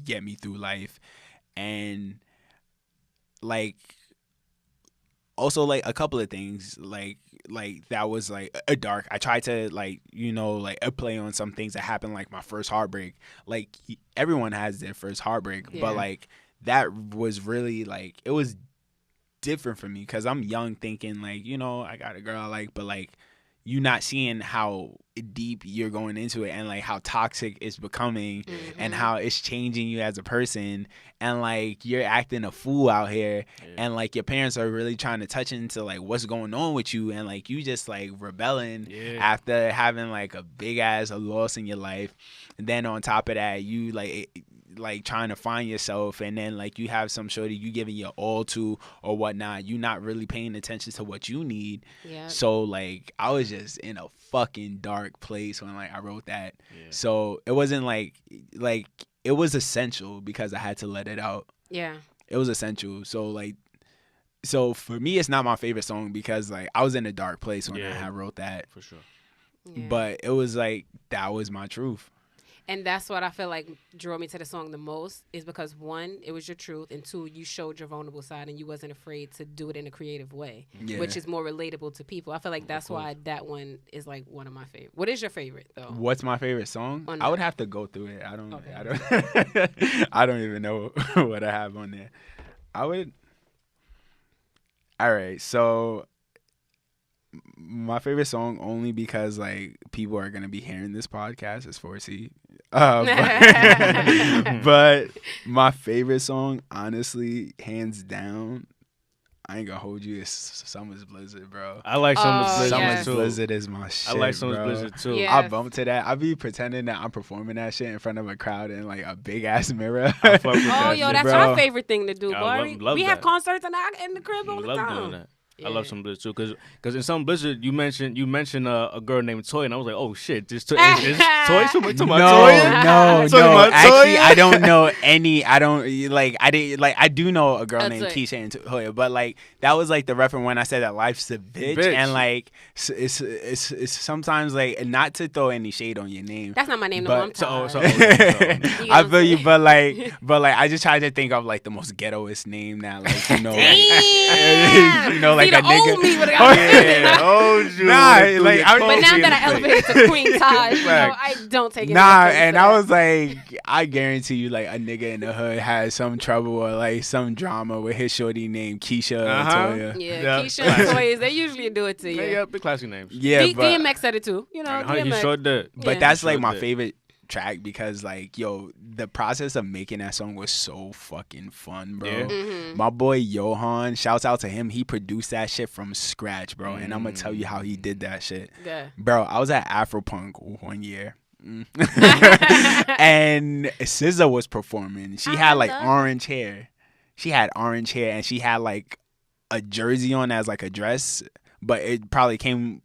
get me through life. And like also like a couple of things like that was like a dark. I tried to like, you know, like play on some things that happened, like my first heartbreak. Like everyone has their first heartbreak, Yeah. but like that was really like it was different for me because I'm young thinking like, you know, I got a girl I like, but like you not seeing how deep you're going into it and like how toxic it's becoming and how it's changing you as a person, and like you're acting a fool out here and like your parents are really trying to touch into like what's going on with you, and like you just like rebelling after having like a big ass loss in your life. And then on top of that, you like trying to find yourself, and then like you have some shorty you giving your all to or whatnot, you not really paying attention to what you need. So like I was just in a fucking dark place when like I wrote that. So it wasn't like it was essential because I had to let it out. It was essential. So for me it's not my favorite song because like I was in a dark place when I had wrote that, For sure. but it was like that was my truth. And that's what I feel like drew me to the song the most, is because one, it was your truth, and two, you showed your vulnerable side and you wasn't afraid to do it in a creative way, which is more relatable to people. I feel like that's why that one is like one of my favorite. What is your favorite though? What's my favorite song? On I would that. have to go through it. I don't Okay. I don't even know what I have on there. All right, so my favorite song, only because like people are gonna be hearing this podcast, is O.T.C. But my favorite song, honestly, hands down, I ain't gonna hold you, it's Summer's Blizzard, bro. I like Summer's Oh, Blizzard yes. too. Blizzard is my shit. I like Summer's bro. Blizzard too. Yeah. I bump to that. I be pretending that I'm performing that shit in front of a crowd in like a big ass mirror. I fuck with Oh, that yo, shit, that's bro. our favorite thing to do, I Bari. love We have that. concerts in the crib all I the love time. doing that. I Yeah. love some Blizzard too, because in some Blizzard you mentioned a girl named Toy, and I was like, oh shit, this Toy, is Toy? Talking about Toy? No. Talking about Actually, Toya? I don't know any. I don't like. I didn't like. I do know a girl That's named it. Keisha and Toya, but like that was like the reference when I said that life's a bitch, Bitch. and like it's sometimes like not to throw any shade on your name. That's not my name, no. But- I'm tired. so- You know I what feel I'm you, saying? but like I just tried to think of like the most ghettoest name that like you know, Damn. you know, like like the a nigga. old me would have got offended. Yeah, oh, Jude. Nah, Threw like, your I- But coffee now in that the I face. elevated to Queen Taj, Fact. I don't take it. Nah, and I was like, I guarantee you, like a nigga in the hood has some trouble or like some drama with his shorty named Keisha or Toya. Yeah, Yeah. Keisha and Toys, they usually do it to you. Yeah, big classy names. Yeah, but DMX said it too. You know, He DMX. sure did. but Yeah. that's Sure like my did. favorite track because like yo, the process of making that song was so fucking fun, bro. Yeah. Mm-hmm. My boy Johan, shouts out to him. He produced that shit from scratch, bro. And I'm gonna tell you how he did that shit. Yeah. Bro, I was at Afropunk one year. And SZA was performing. She had like orange hair. She had orange hair and she had like a jersey on as like a dress, but it probably came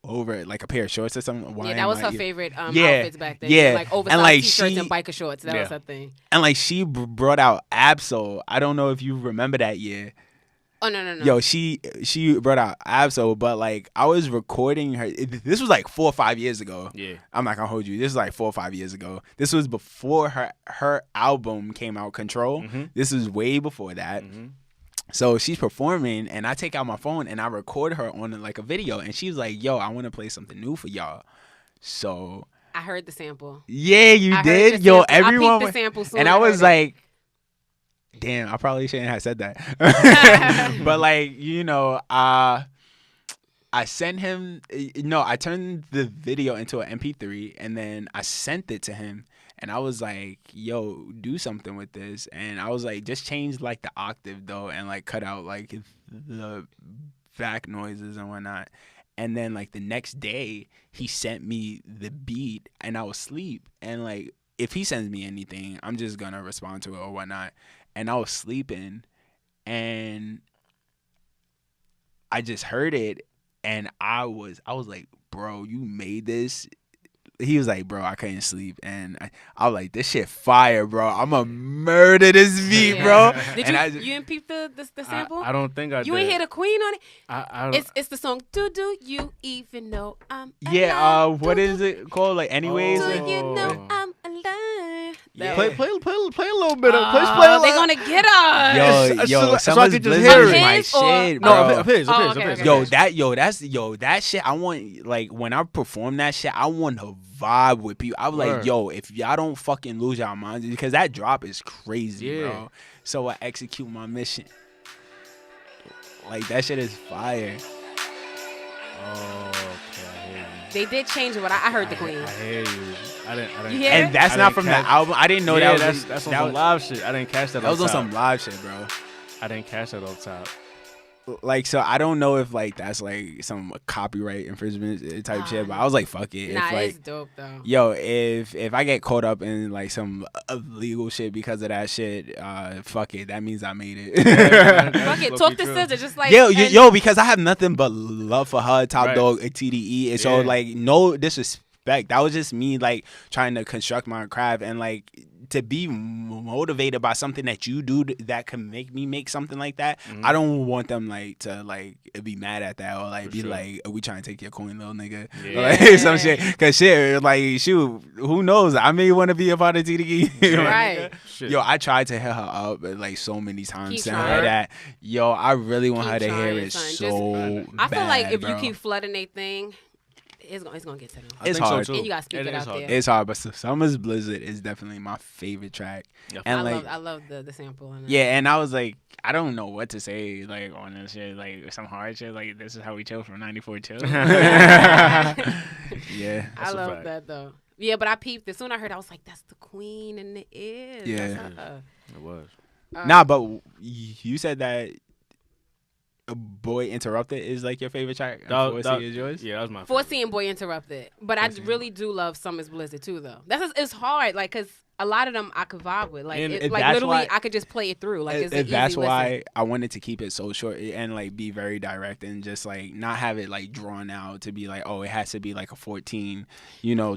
over it like a pair of shorts or something. Why Yeah, am that was I- her favorite Yeah, outfits back then. yeah. Like oversized And, like, t-shirts she- and biker shorts. That was Yeah. her thing. And like she brought out Absol. I don't know if you remember that year. Oh, no. Yo, she brought out Absol, but like I was recording her. This was like 4 or 5 years ago. Yeah. I'm not gonna hold you. This is like 4 or 5 years ago. This was before her album came out, Control. Mhm. This was way before that. Mhm. So she's performing, and I take out my phone and I record her on like a video, and she's like, "Yo, I want to play something new for y'all." So I heard the sample. yeah, you I heard did. the Yo, sample. everyone, I peeped the sample soon and as I heard was it. like, "Damn, I probably shouldn't have said that." But like, you know, I sent him. No, I turned the video into an MP3, and then I sent it to him. And I was like, yo, do something with this. And I was like, just change like the octave though and like cut out like the back noises and whatnot. And then like the next day he sent me the beat and I was asleep. And like if he sends me anything, I'm just gonna respond to it or whatnot. And I was sleeping and I just heard it and I was like, bro, you made this. He was like, bro, I couldn't sleep. And I was like, this shit fire, bro. I'm going to murder this beat, Yeah. bro. Did And you didn't peep the sample? I don't think I did. You ain't hear the Queen on it? I don't. It's the song Do You Even Know I'm yeah, Alive? what is it called? Like, anyways? Do Like, you know Oh. I'm alive? Yeah. Play a little bit of. Play a Oh, they little. gonna get us. yo, so I Summer's could just Blizzard hear is it. my His or- shit, No, bro. of his. Oh, okay, okay. That shit. I want like when I perform that shit, I want to vibe with people. I was like, Word. yo, if y'all don't fucking lose y'all minds, because that drop is crazy, Yeah. bro. So I execute my mission. Like that shit is fire. Oh, okay, I hear you. They did change it, but I heard the Queen. I hear you. I didn't. You hear And that's I not didn't from the catch- album. I didn't know Yeah, that was that's on that some was, live shit. I didn't catch that. that was on top. some live shit, bro. I didn't catch that off top. Like, so I don't know if like that's like some copyright infringement type shit, but I was like, fuck it. Nah, If like, it's dope though. yo, if I get caught up in like some illegal shit because of that shit, fuck it. That means I made it. Fuck it, talk to SZA, just like yo, because I have nothing but love for her, Top Right. Dog, TDE, and so Yeah. like no disrespect. That was just me like trying to construct my craft and like to be motivated by something that you do that can make me make something like that. I don't want them like to like be mad at that or like be sure. like, are we trying to take your coin, little nigga? Yeah. Like some shit. Cause shit, like shoot, who knows? I may want to be a part of TDE. Right. Shit. Yo, I tried to hit her up like so many times, Keep telling her trying. that. Yo, I really want Keep her to hear trying, it son. so I feel bad, like if bro. you keep flooding a thing, it's gonna get to them. I It's think so, hard. too. And you gotta speak it is out hard. there. It's hard, but Summer's Blizzard is definitely my favorite track. Yeah. And I like, love the sample. And yeah, and I was like, I don't know what to say like on this shit, like some hard shit, like this is how we chill from '94 chill. Yeah, I That's a love fact. that though. Yeah, but I peeped. As soon as I heard, I was like, "That's the Queen," and it is. Yeah. That's her. It was. nah, but you said that a Boy Interrupted is like your favorite track. And That- 4C that- is yours. Yeah, that was my. 4C and Boy Interrupted. But I really do love Summer's Blizzard too, though. It's hard, like, cause a lot of them I could vibe with. Like, And like that's literally, why- I could just play it through. Like, it's an easy that's listen. why I wanted to keep it so short and like be very direct and just like not have it like drawn out to be like, oh, it has to be like a 14,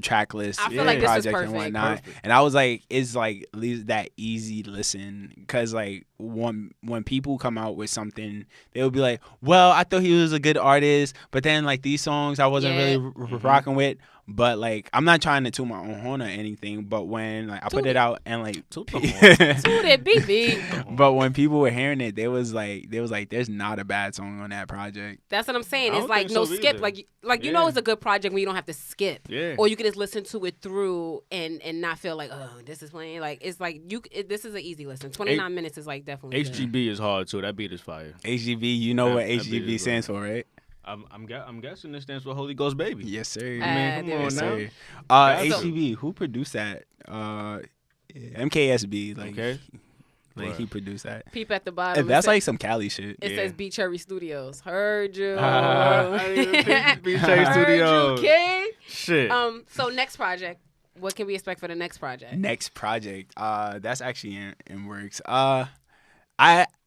track list I feel like this is project and perfect. whatnot. And I was like, it's like at least that easy listen because like when people come out with something, they'll be like, well, I thought he was a good artist, but then like these songs I wasn't Yeah. really rocking with. But like, I'm not trying to toot my own horn or anything. But when like I put it out and like, Toot it, BB. but when people were hearing it, they was like, there's not a bad song on that project. That's what I'm saying. I It's don't like think no so skip. either. Like you Yeah. know, it's a good project when you don't have to skip. Yeah. Or you can just listen to it through and not feel like, oh, this is playing. Like it's like this is an easy listen. 29 minutes is like definitely good. HGB is hard too. That beat is fire. HGB, you know what That beat HGB is stands for, right? I'm guessing it stands for Holy Ghost Baby. Yes, sir. Man, come there on it now. is. HGB, who produced that? MKSB, like, Okay. like he produced that. Peep at the bottom. That's like some Cali shit. It yeah. says B.Cherry Studios. Heard you. B.Cherry Heard Studios. you, kid. Shit. So next project. What can we expect for the next project? Next project, that's actually in works. I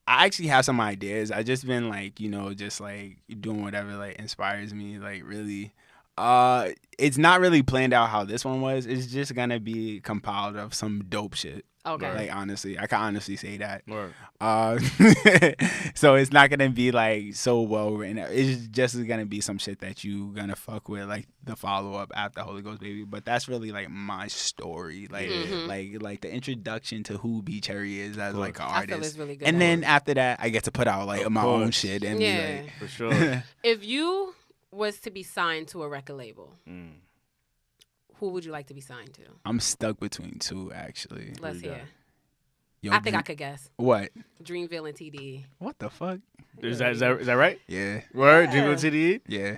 actually have some ideas. I just been like, just like doing whatever like inspires me. Like really, it's not really planned out how this one was. It's just gonna be compiled of some dope shit. Okay. Like honestly, I can honestly say that. Word. So it's not gonna be like so well written. It's just gonna be some shit that you gonna fuck with, like the follow up after Holy Ghost Baby. But that's really like my story, like like the introduction to who B.Cherry is as like an I artist. feel it's really good. And then after that, I get to put out like Of my own course. shit and Yeah. be like, For sure. If you was to be signed to a record label, Mm. who would you like to be signed to? I'm stuck between two actually. Let's you got? hear. Yo, I think I could guess. What? Dreamville and TDE. What the fuck? Is that right? Yeah, Word? Yeah. Dream TDE? yeah.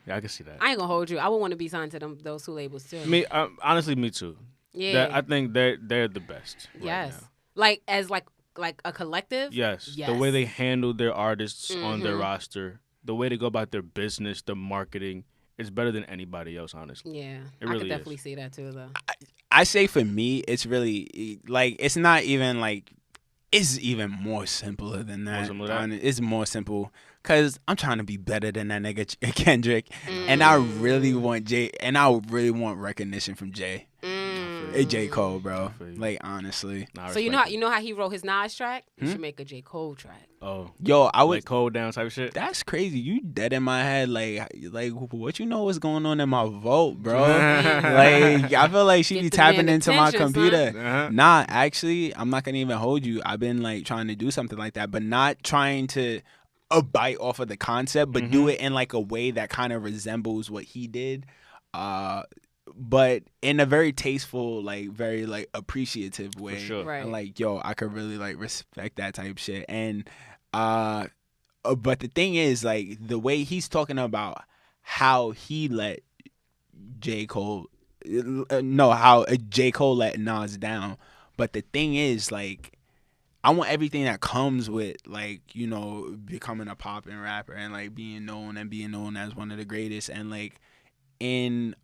Yeah, I can see that. I ain't gonna hold you. I would want to be signed to those two labels too. Honestly, me too. Yeah. I think they're the best. right yes. now. Like as like a collective. Yes. Yes. The way they handle their artists on their Mhm. roster, the way they go about their business, their marketing, it's better than anybody else, honestly. Yeah. It I really could is. definitely see that too though. I say for me, it's really like it's not even like it's even more simpler than that. simpler than that? It's more simple because I'm trying to be better than that nigga Kendrick, and I really want Jay, and I really want recognition from Jay. Hey, J. Cole, bro. feel you. Like honestly, Nah, I So you respect know how he wrote his Nas track? You Hmm? should make a J. Cole track. it. Oh, yo, I would. like cold down type shit. That's crazy. You dead in my head. Like what you know what's going on in my vault, bro? Like I feel like she Get be the tapping man into my attention, son. computer. Uh-huh. Nah, actually, I'm not gonna even hold you. I've been like trying to do something like that, but not trying to bite off of the concept, but do it in like a way that kind of resembles what he did. But in a very tasteful, like very like appreciative way. sure. Right. And like, yo, I could really like respect that type shit. And but the thing is, like, the way he's talking about how he let J. Cole how J. Cole let Nas down. But the thing is, like, I want everything that comes with, like, becoming a poppin' rapper and like being known as one of the greatest. And like in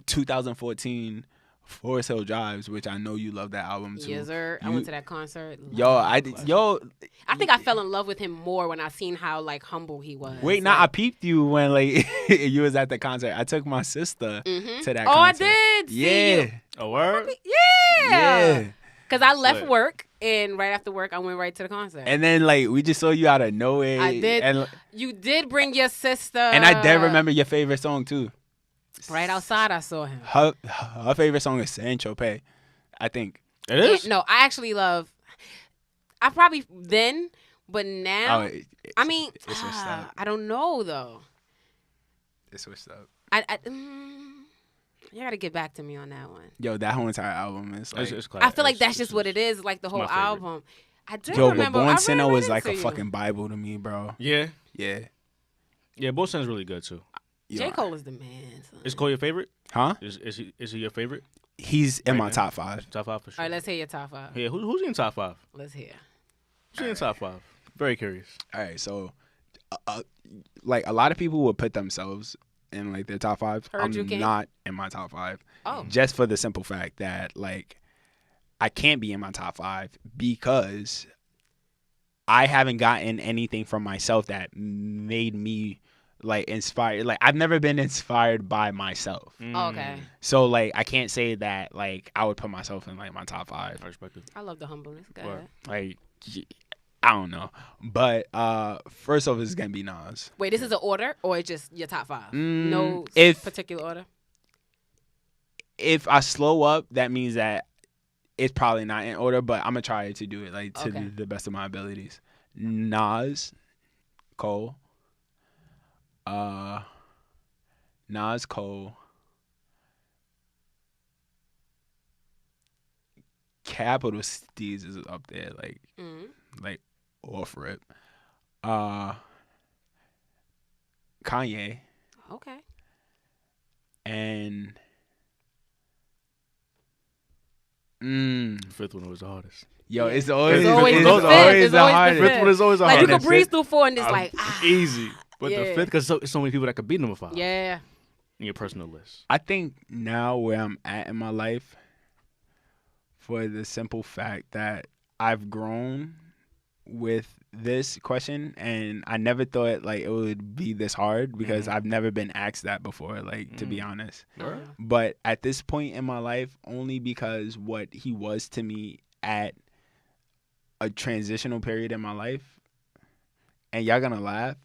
2014, Forest Hill Drives, which I know you love that album too. Yes, sir. I went to that concert. I think I fell in love with him more when I seen how like humble he was. wait, now I peeped you when like you was at the concert. I took my sister to that concert. Oh, I did. See Yeah. you. A word? Yeah. Because I left Slick. work and right after work I went right to the concert. And then like we just saw you out of nowhere. I did. And You did bring your sister. I did remember your favorite song too. Right outside, I saw him. Her favorite song is Saint Tropez, I think. It is? No, I actually love. I probably then, but now. I mean, it's switched up. I don't know though. It's switched up. You gotta get back to me on that one. Yo, that whole entire album is like. It's I feel like that's just what it is, like the whole my favorite. album. I do Yo, but remember. Born I Sinner read was it like to a you. fucking Bible to me, bro. Yeah. Yeah. Yeah, Bull Sounds really good too. J. Cole is the man. Son. Is Cole your favorite? Huh? Is he your favorite? He's in my Right, top 5. Top 5 for sure. All right, let's hear your top 5. Yeah, who's in top 5? Let's hear. Who's in top 5? Very curious. All right, so like a lot of people would put themselves in like their top 5. Heard you, I'm King. not in my top 5. Oh. Just for the simple fact that like I can't be in my top 5 because I haven't gotten anything from myself that made me like inspired. Like I've never been inspired by myself. Oh, okay. So like I can't say that like I would put myself in like my top 5. I respect it. I love the humbleness. Go Word. ahead. Like I don't know. But first off, it's gonna be Nas. Wait, this is an order or it's just your top 5? No if- particular order. If I slow up, that means that it's probably not in order. But I'm gonna try to do it like to Okay. the best of my abilities. Nas, Cole. Nas, Cole. Capital Steez is up there, like off rip. Kanye Okay. and Fifth one was the hardest. yo, Yeah. it's always It's always it's the always fifth. It's the always the hardest. fifth. Fifth one is always the Like you hardest. can breeze through 4 and it's like Easy. But the Yeah. fifth, because so many people that could beat number 5 yeah. in your personal list. I think now where I'm at in my life, for the simple fact that I've grown with this question, and I never thought like it would be this hard because I've never been asked that before, like to be honest. But at this point in my life, only because what he was to me at a transitional period in my life, and y'all gonna laugh,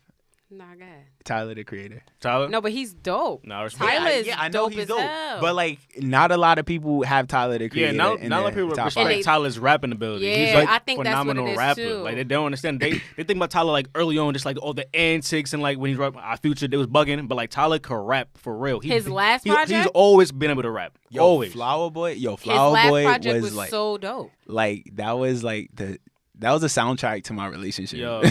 Nah, God. Tyler the Creator. Tyler? No, but he's dope. No, I respect Tyler is I know dope he's as dope, hell. but like not a lot of people have Tyler the Yeah, Creator. not in a lot their of people top respect five. they- Tyler's rapping ability. Yeah, He's like I think that's what it phenomenal is, rapper. too. Like they don't understand. They think about Tyler like early on, just like all the antics and like when he's rapping Our Future, they was bugging. But like Tyler could rap for real. His last He's project? always been able to rap. Yo, always. Flower Boy, his Flower last Boy project was like, so dope. that was like that was a soundtrack to my relationship. Yo.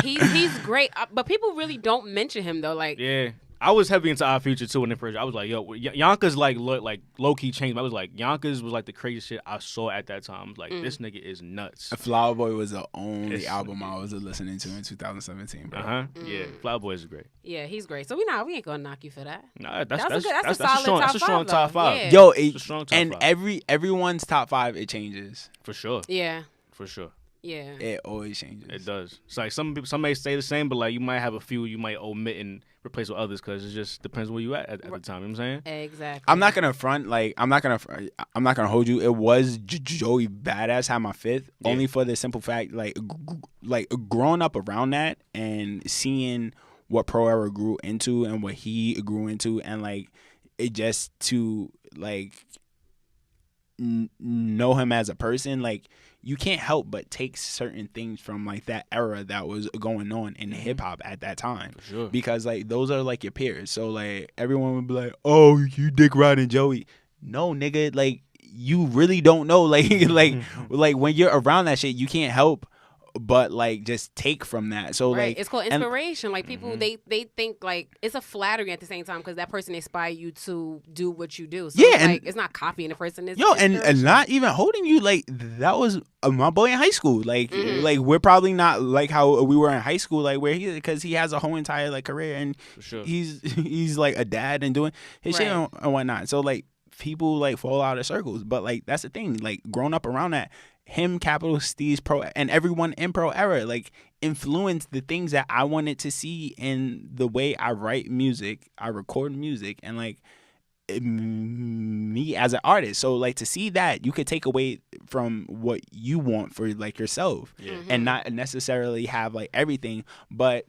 He's great, but people really don't mention him though. Like, Yeah. I was heavy into Our Future too in the first. I was like, yo, Yonkers like low key changed. I was like, Yonkers was like the craziest shit I saw at that time. I was like, this nigga is nuts. Flower Boy was the only It's- album I was listening to in 2017, bro. Yeah. Flower Boy is great. yeah, he's great. So we ain't gonna knock you for that. Nah, That's a solid that's a strong top top five, 5. though. Yo, It's a strong top and 5. everyone's top 5 it changes. For sure. Yeah, For sure. yeah. It always changes. It does. It's like some may stay the same, but like you might have a few you might omit and replace with others because it just depends where you at the time. You know what I'm saying? Exactly. I'm not gonna front. Like I'm not gonna hold you. It was Joey Badass had my 5th, only for the simple fact like growing up around that and seeing what Pro Era grew into and what he grew into, and like it just to like know him as a person, like you can't help but take certain things from like that era that was going on in hip hop at that time. For sure. Because like those are like your peers. So like everyone would be like, "Oh, you dick riding Joey." No, nigga, like you really don't know. Like like when you're around that shit, you can't help but like just take from that. So Right. like It's called and- inspiration. Like people, they think like it's a flattery at the same time because that person inspired you to do what you do. So Yeah, it's and- like it's not copying the person. It's Yo, and inspiration. not even holding you, like that was my boy in high school. Like like we're probably not like how we were in high school, like where because he has a whole entire like career and sure. he's like a dad and doing his shit Right. and whatnot. So like people like fall out of circles, but like that's the thing. Like growing up around that, him, Capital Steez, Pro, and everyone in Pro Era like influenced the things that I wanted to see in the way I write music, I record music, and like me as an artist. So like to see that, you could take away from what you want for like yourself and not necessarily have like everything, but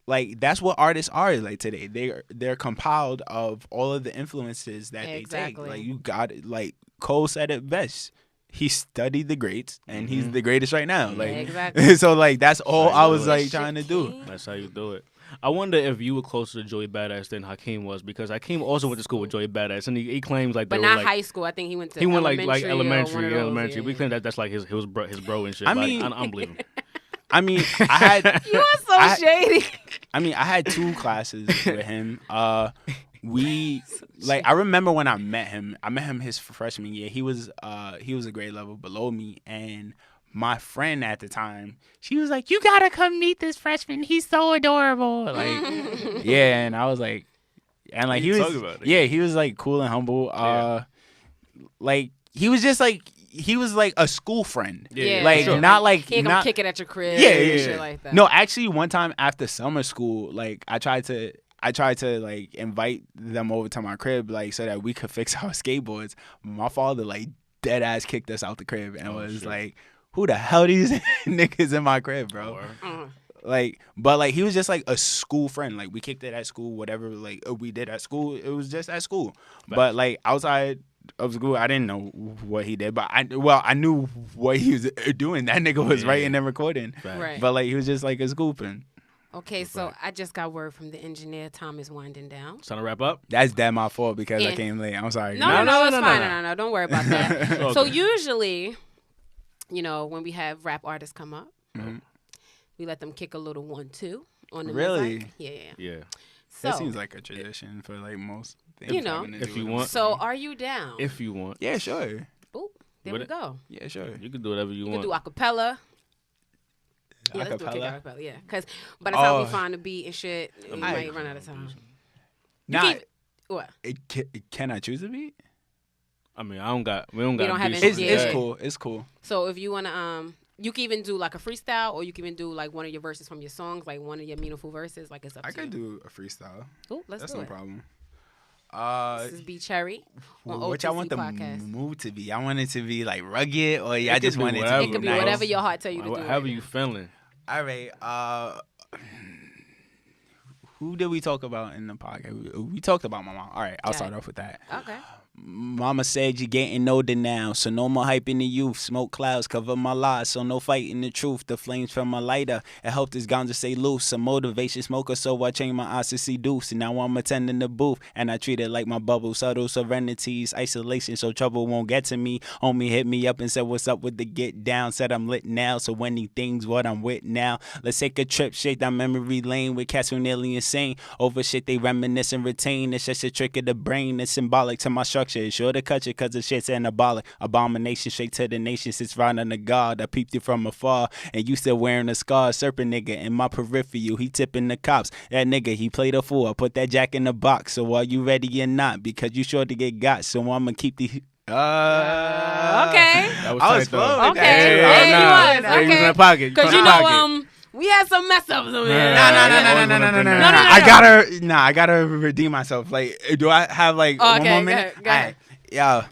like that's what artists are like today. They're compiled of all of the influences that they take. Exactly. Like you got it, like Cole said it best. He studied the greats and he's the greatest right now. Like exactly. so like that's all I was like Shit, trying to do. King. That's how you do it. I wonder if you were closer to Joey Badass than Hakeem was because Hakeem also went to school with Joey Badass and he claims like But they not were like high school. I think he went to he went like elementary. elementary. We claim that that's like his bro and shit. I but mean- I don't believe him. I mean, I had You are so shady. I had 2 classes with him. We like I remember when I met him his freshman year. He was a grade level below me, and my friend at the time, she was like, "You gotta come meet this freshman. He's so adorable." Like, yeah, and I was like, and like You he talk was, about it. yeah, he was like cool and humble. Yeah. Like he was just like he was like a school friend. Yeah, like sure. not like He ain't gonna not kick it at your crib. yeah, and yeah, shit yeah. like that. No, actually, one time after summer school, like I tried to like invite them over to my crib, like so that we could fix our skateboards. My father like dead ass kicked us out the crib and was shit. like, who the hell these niggas in my crib, bro? Like, but like he was just like a school friend. Like we kicked it at school, whatever. Like we did at school, it was just at school. But like outside of school, I didn't know what he did. But I knew what he was doing. That nigga was writing and recording. Right. But like he was just like a school friend. Okay, so I just got word from the engineer. Time is winding down. It's time to wrap up. That's dead my fault because I came late. I'm sorry. No, it's fine. No, don't worry about that. Okay. So usually, when we have rap artists come up, we let them kick a little 1-2 on the Really? mic. Yeah. So That seems like a tradition for like most things. if you want. So are you down? If you want. Yeah, sure. Boop. There we go. Yeah, sure. You can do whatever you You want. can do acapella. Yeah, let's do a kick Acapella? acapella. Yeah, because by the time we Oh. find the beat and shit, we might run out of time. Nah, What? can I choose a beat? I mean, we don't got have beats it- like yeah. It's that. cool. It's cool. So if you wanna, you can even do like a freestyle, or you can even do like one of your verses from your songs, like one of your meaningful verses. Like it's up I to you. could do a freestyle. Ooh, let's That's do no it. problem. This is B.Cherry on What O.T.C y'all want the podcast. mood to be? I want it to be like rugged, or y'all could just be want it to whatever, It could be nice? whatever your heart tell you to do. However right you feeling. All right. Who did we talk about in the podcast? We talked about my mom. All right, I'll start off with that. now. Okay. Mama said you're getting older now, so no more hype in the youth. Smoke clouds cover my lies, so no fight in the truth. The flames from my lighter, it helped this ganja stay loose. Some motivation smoker, so I changed my eyes to see deuce. And now I'm attending the booth, and I treat it like my bubble. Subtle serenities, isolation, so trouble won't get to me. Homie hit me up and said, what's up with the get down? Said I'm lit now, so anything's what I'm with now. Let's take a trip, shake down memory lane with cats who nearly insane. Over shit they reminisce and retain. It's just a trick of the brain. It's symbolic to my structure. It's sure to cut you cause the shit's anabolic. Abomination straight to the nation. Sits right on the guard. I peeped you from afar. And you still wearing a scar. Serpent nigga in my peripheral. He tipping the cops. That nigga, he played a fool. I put that jack in the box. So are you ready or not? Because you sure to get got. So I'ma keep the... Okay. That was I was tight, though. flowing. Okay. Yeah, Yeah, you nah. was. Yeah, you was in Okay. the pocket. Because You you from the know, pocket. we had some mess ups over there. Nah. I gotta redeem myself. Like, do I have like one Okay, more minute? go ahead. Yeah.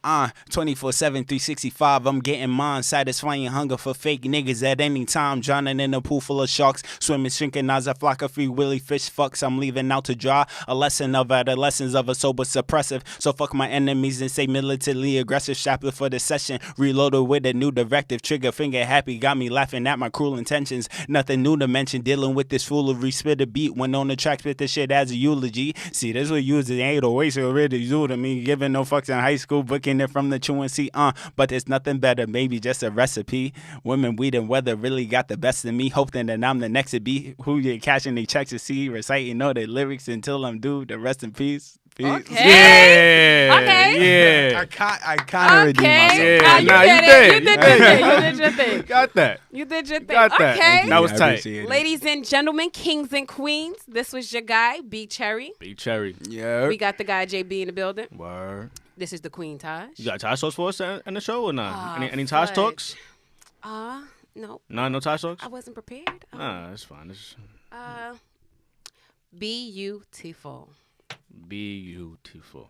24/7, 365. I'm getting mine, satisfying hunger for fake niggas at any time. Drowning in a pool full of sharks, swimming, shrinking as a flock of free willy fish fucks. I'm leaving out to dry. A lesson of adolescence of a sober suppressive. So fuck my enemies and say militarily aggressive. Chaplain for the session, reloaded with a new directive. Trigger finger happy, got me laughing at my cruel intentions. Nothing new to mention. Dealing with this foolery, spit a beat. Went on the track, spit this shit as a eulogy. See, this what users ain't always already do to me. Giving no fucks in high school, booking it from the truancy, but there's nothing better, maybe just a recipe. Women, weed, and weather really got the best of me. Hoping that I'm the next to be who you're cashing they checks to see, reciting all the lyrics until I'm due. The rest in peace. Okay. Yeah. Okay. Yeah. I kind of redeemed myself. Yeah. You Nah, you did it. did. You did your thing. You did your thing. Got that. You did your thing. Got that. Okay. That was I tight. appreciate it. Ladies and gentlemen, kings and queens, this was your guy, B.Cherry. B.Cherry. Yeah. We got the guy, JB, in the building. Word. This is the Queen Taj. You got Taj talks for us in the show or not? Any Taj fudge. talks? No, Nah, no Taj talks? I wasn't prepared. Nah, that's fine. It's Beautiful. beautiful.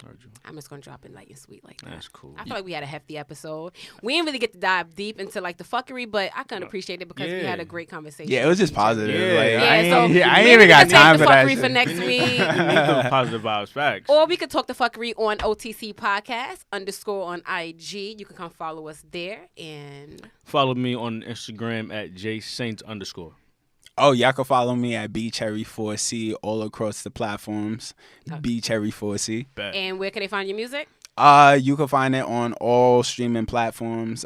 Heard you. I'm just gonna drop it light and sweet like that. That's cool. I feel like we had a hefty episode. We didn't really get to dive deep into like the fuckery, but I couldn't appreciate it because we had a great conversation. Yeah, it was just positive. Yeah. Like, Yeah, I ain't, so I ain't maybe even we got could take time the for that fuckery shit. for next week. We need the positive vibes, facts. Or we could talk the fuckery on O.T.C podcast _on IG. You can come follow us there. And Follow me on Instagram at jsaint_. Oh, y'all can follow me at B.Cherry4C all across the platforms. B.Cherry4C. Bet. and where can they find your music? You can find it on all streaming platforms.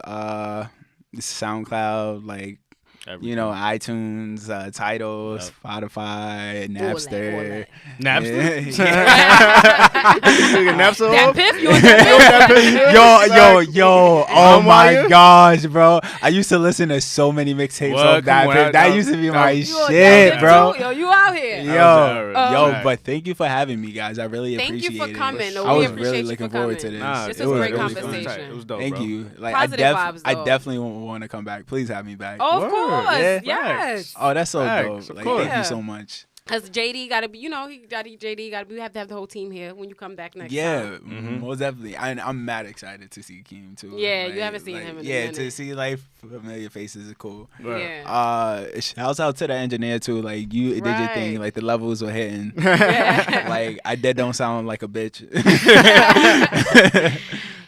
SoundCloud, like Everything. iTunes, Tidal, Spotify, Napster. Napster? Yeah. Napster? That Piff? You want that Piff? Yo, oh my gosh, bro. I used to listen to so many mixtapes What? off that. Come on, That that- used to be that- my You on that shit, Piff bro. too? Yo, you out here. Yo, but thank you for having me, guys. I really Thank you appreciate for it. coming. No, I we was appreciate really you looking for forward to coming. this. Nah, This it was great really fun. conversation. It was dope, Thank bro. you. Like Positive vibes, I though. definitely want to come back. Please have me back. Oh, of course. Yeah. Yes. Oh, that's so Facts, dope. of Like, course. thank Yeah. you so much. Because JD got to be, JD got to be, we have to have the whole team here when you come back next Yeah, time. most definitely. I'm mad excited to see Keem too. Yeah, you haven't seen him in a minute. to see like familiar faces is cool. Yeah. Shouts out to the engineer too. Like you did your thing. Like the levels were hitting. Yeah. Like I don't sound like a bitch.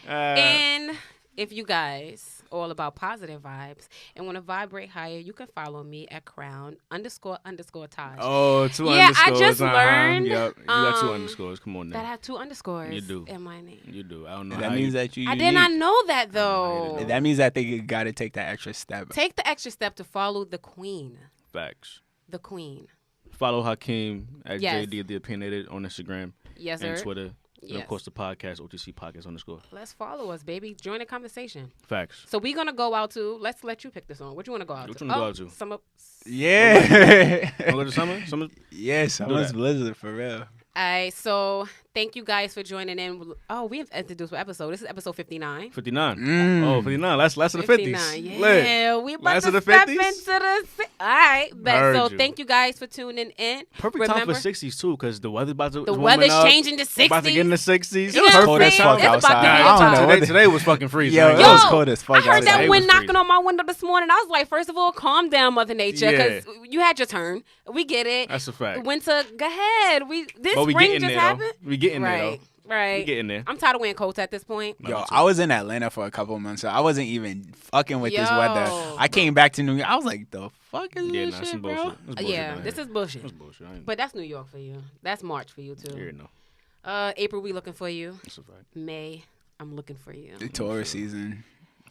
And if you guys all about positive vibes and want to vibrate higher, you can follow me at crown__Taj. Oh, two yeah, underscores. I just learned. Yep, you got two underscores. Come on now. That I have two underscores. You do. In my name. You do. I don't know. That means that you. I did not know that though. That means that they got to take that extra step. Take the extra step to follow the queen. Facts. The queen. Follow Hakeem at Yes. JD the Opinionated on Instagram Yes, and sir. Twitter. And Yes. of course the podcast, O.T.C podcast _. Let's follow us, baby. Join the conversation. Facts. So we're gonna go out to. Let's let you pick the song. What you want to go out What to? you wanna go out to? Summer. Yeah. Wanna go to summer? Summer? Yeah, Summer's that. Blizzard for real. All right, so thank you guys for joining in. Oh, we have introduced an episode. This is episode 59. 59. Oh, 59. Last of the 50s. Yeah, Lit. we about Last to of the step 50s? into the. All right, bet. Heard So you. thank you guys for tuning in. Perfect Remember, time for 60s too, because the weather's about to. the it's warming weather's up. changing to 60s. About to get in the 60s. You know what I'm cold as saying? fuck It's about to outside. be I a don't time. know what Today was fucking freezing. Yo, I ain't it gonna was lie. cold as fuck I heard outside. that It wind was knocking freezing. on my window this morning. I was like, first of all, calm down, Mother Nature, because you had your turn. We get it. That's a fact. Winter, go ahead. This But we spring getting just there, happened. though. We getting there, Right, though. right. We getting there. I'm tired of wearing coats at this point. Yo, I was in Atlanta for a couple of months, so I wasn't even fucking with this weather. Yo. I came back to New York. I was like, the fuck is Yeah, this nah, shit, some bro? bullshit. That's bullshit Yeah, down this here. is bullshit. That's bullshit. I ain't- But that's New York for you. That's March for you too. Yeah, no. April, we looking for you. That's a fact. May, I'm looking for you. The tourist season.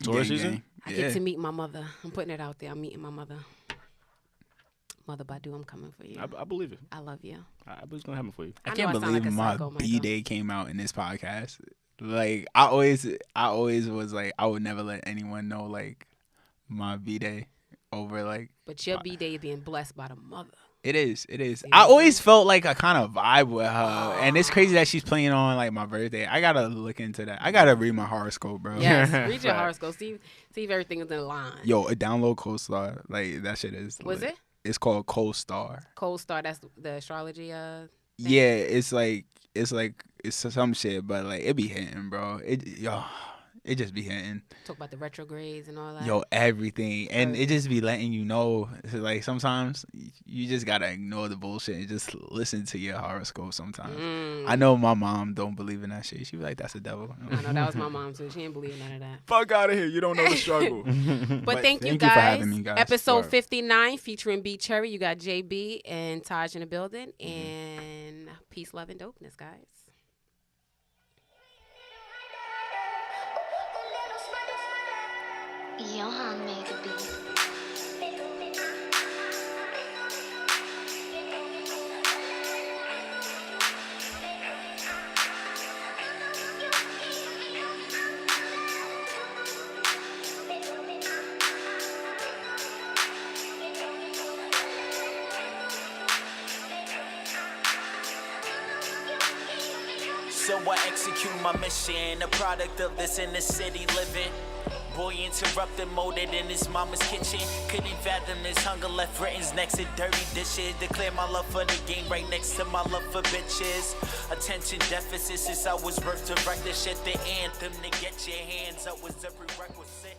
Tourist Gang, season? gang. I Yeah. get to meet my mother. I'm putting it out there. I'm meeting my mother. Mother Badu, I'm coming for you. I believe it. I love you. I believe it's gonna happen for you. I know can't I sound believe like a my psycho, B Michael. day came out in this podcast. Like I always was like I would never let anyone know like my B day over like But your B-Day is being blessed by the mother. it is. See I what I'm always felt like a kind of vibe with her, and it's crazy that she's playing on like my birthday. I gotta look into that. I gotta read my horoscope, bro. Yes, read your Fact. horoscope. See if everything is in line. Yo, download CoStar. Like that shit is. Was lit. it? It's called CoStar. Cold Star, that's the astrology. Yeah, it's some shit, but like it be hitting, bro. It just be hitting. Talk about the retrogrades and all that. Yo, everything, and Heard it just be letting you know. So, like sometimes you just gotta ignore the bullshit and just listen to your horoscope. Sometimes I know my mom don't believe in that shit. She be like, "That's the devil." I know that was my mom too. She didn't believe in none of that. Fuck out of here! You don't know the struggle. But thank you for guys. having me, guys. Episode Word. 59 featuring B.Cherry. You got JB and Taj in the building. And peace, love, and dopeness, guys. Johan made the beat. So I execute my mission, a product of this inner city living. Boy interrupted, molded in his mama's kitchen. Couldn't fathom his hunger, left written's next to dirty dishes. Declare my love for the game right next to my love for bitches. Attention deficit since I was birthed to wreck this shit. The anthem to get your hands up was a prerequisite.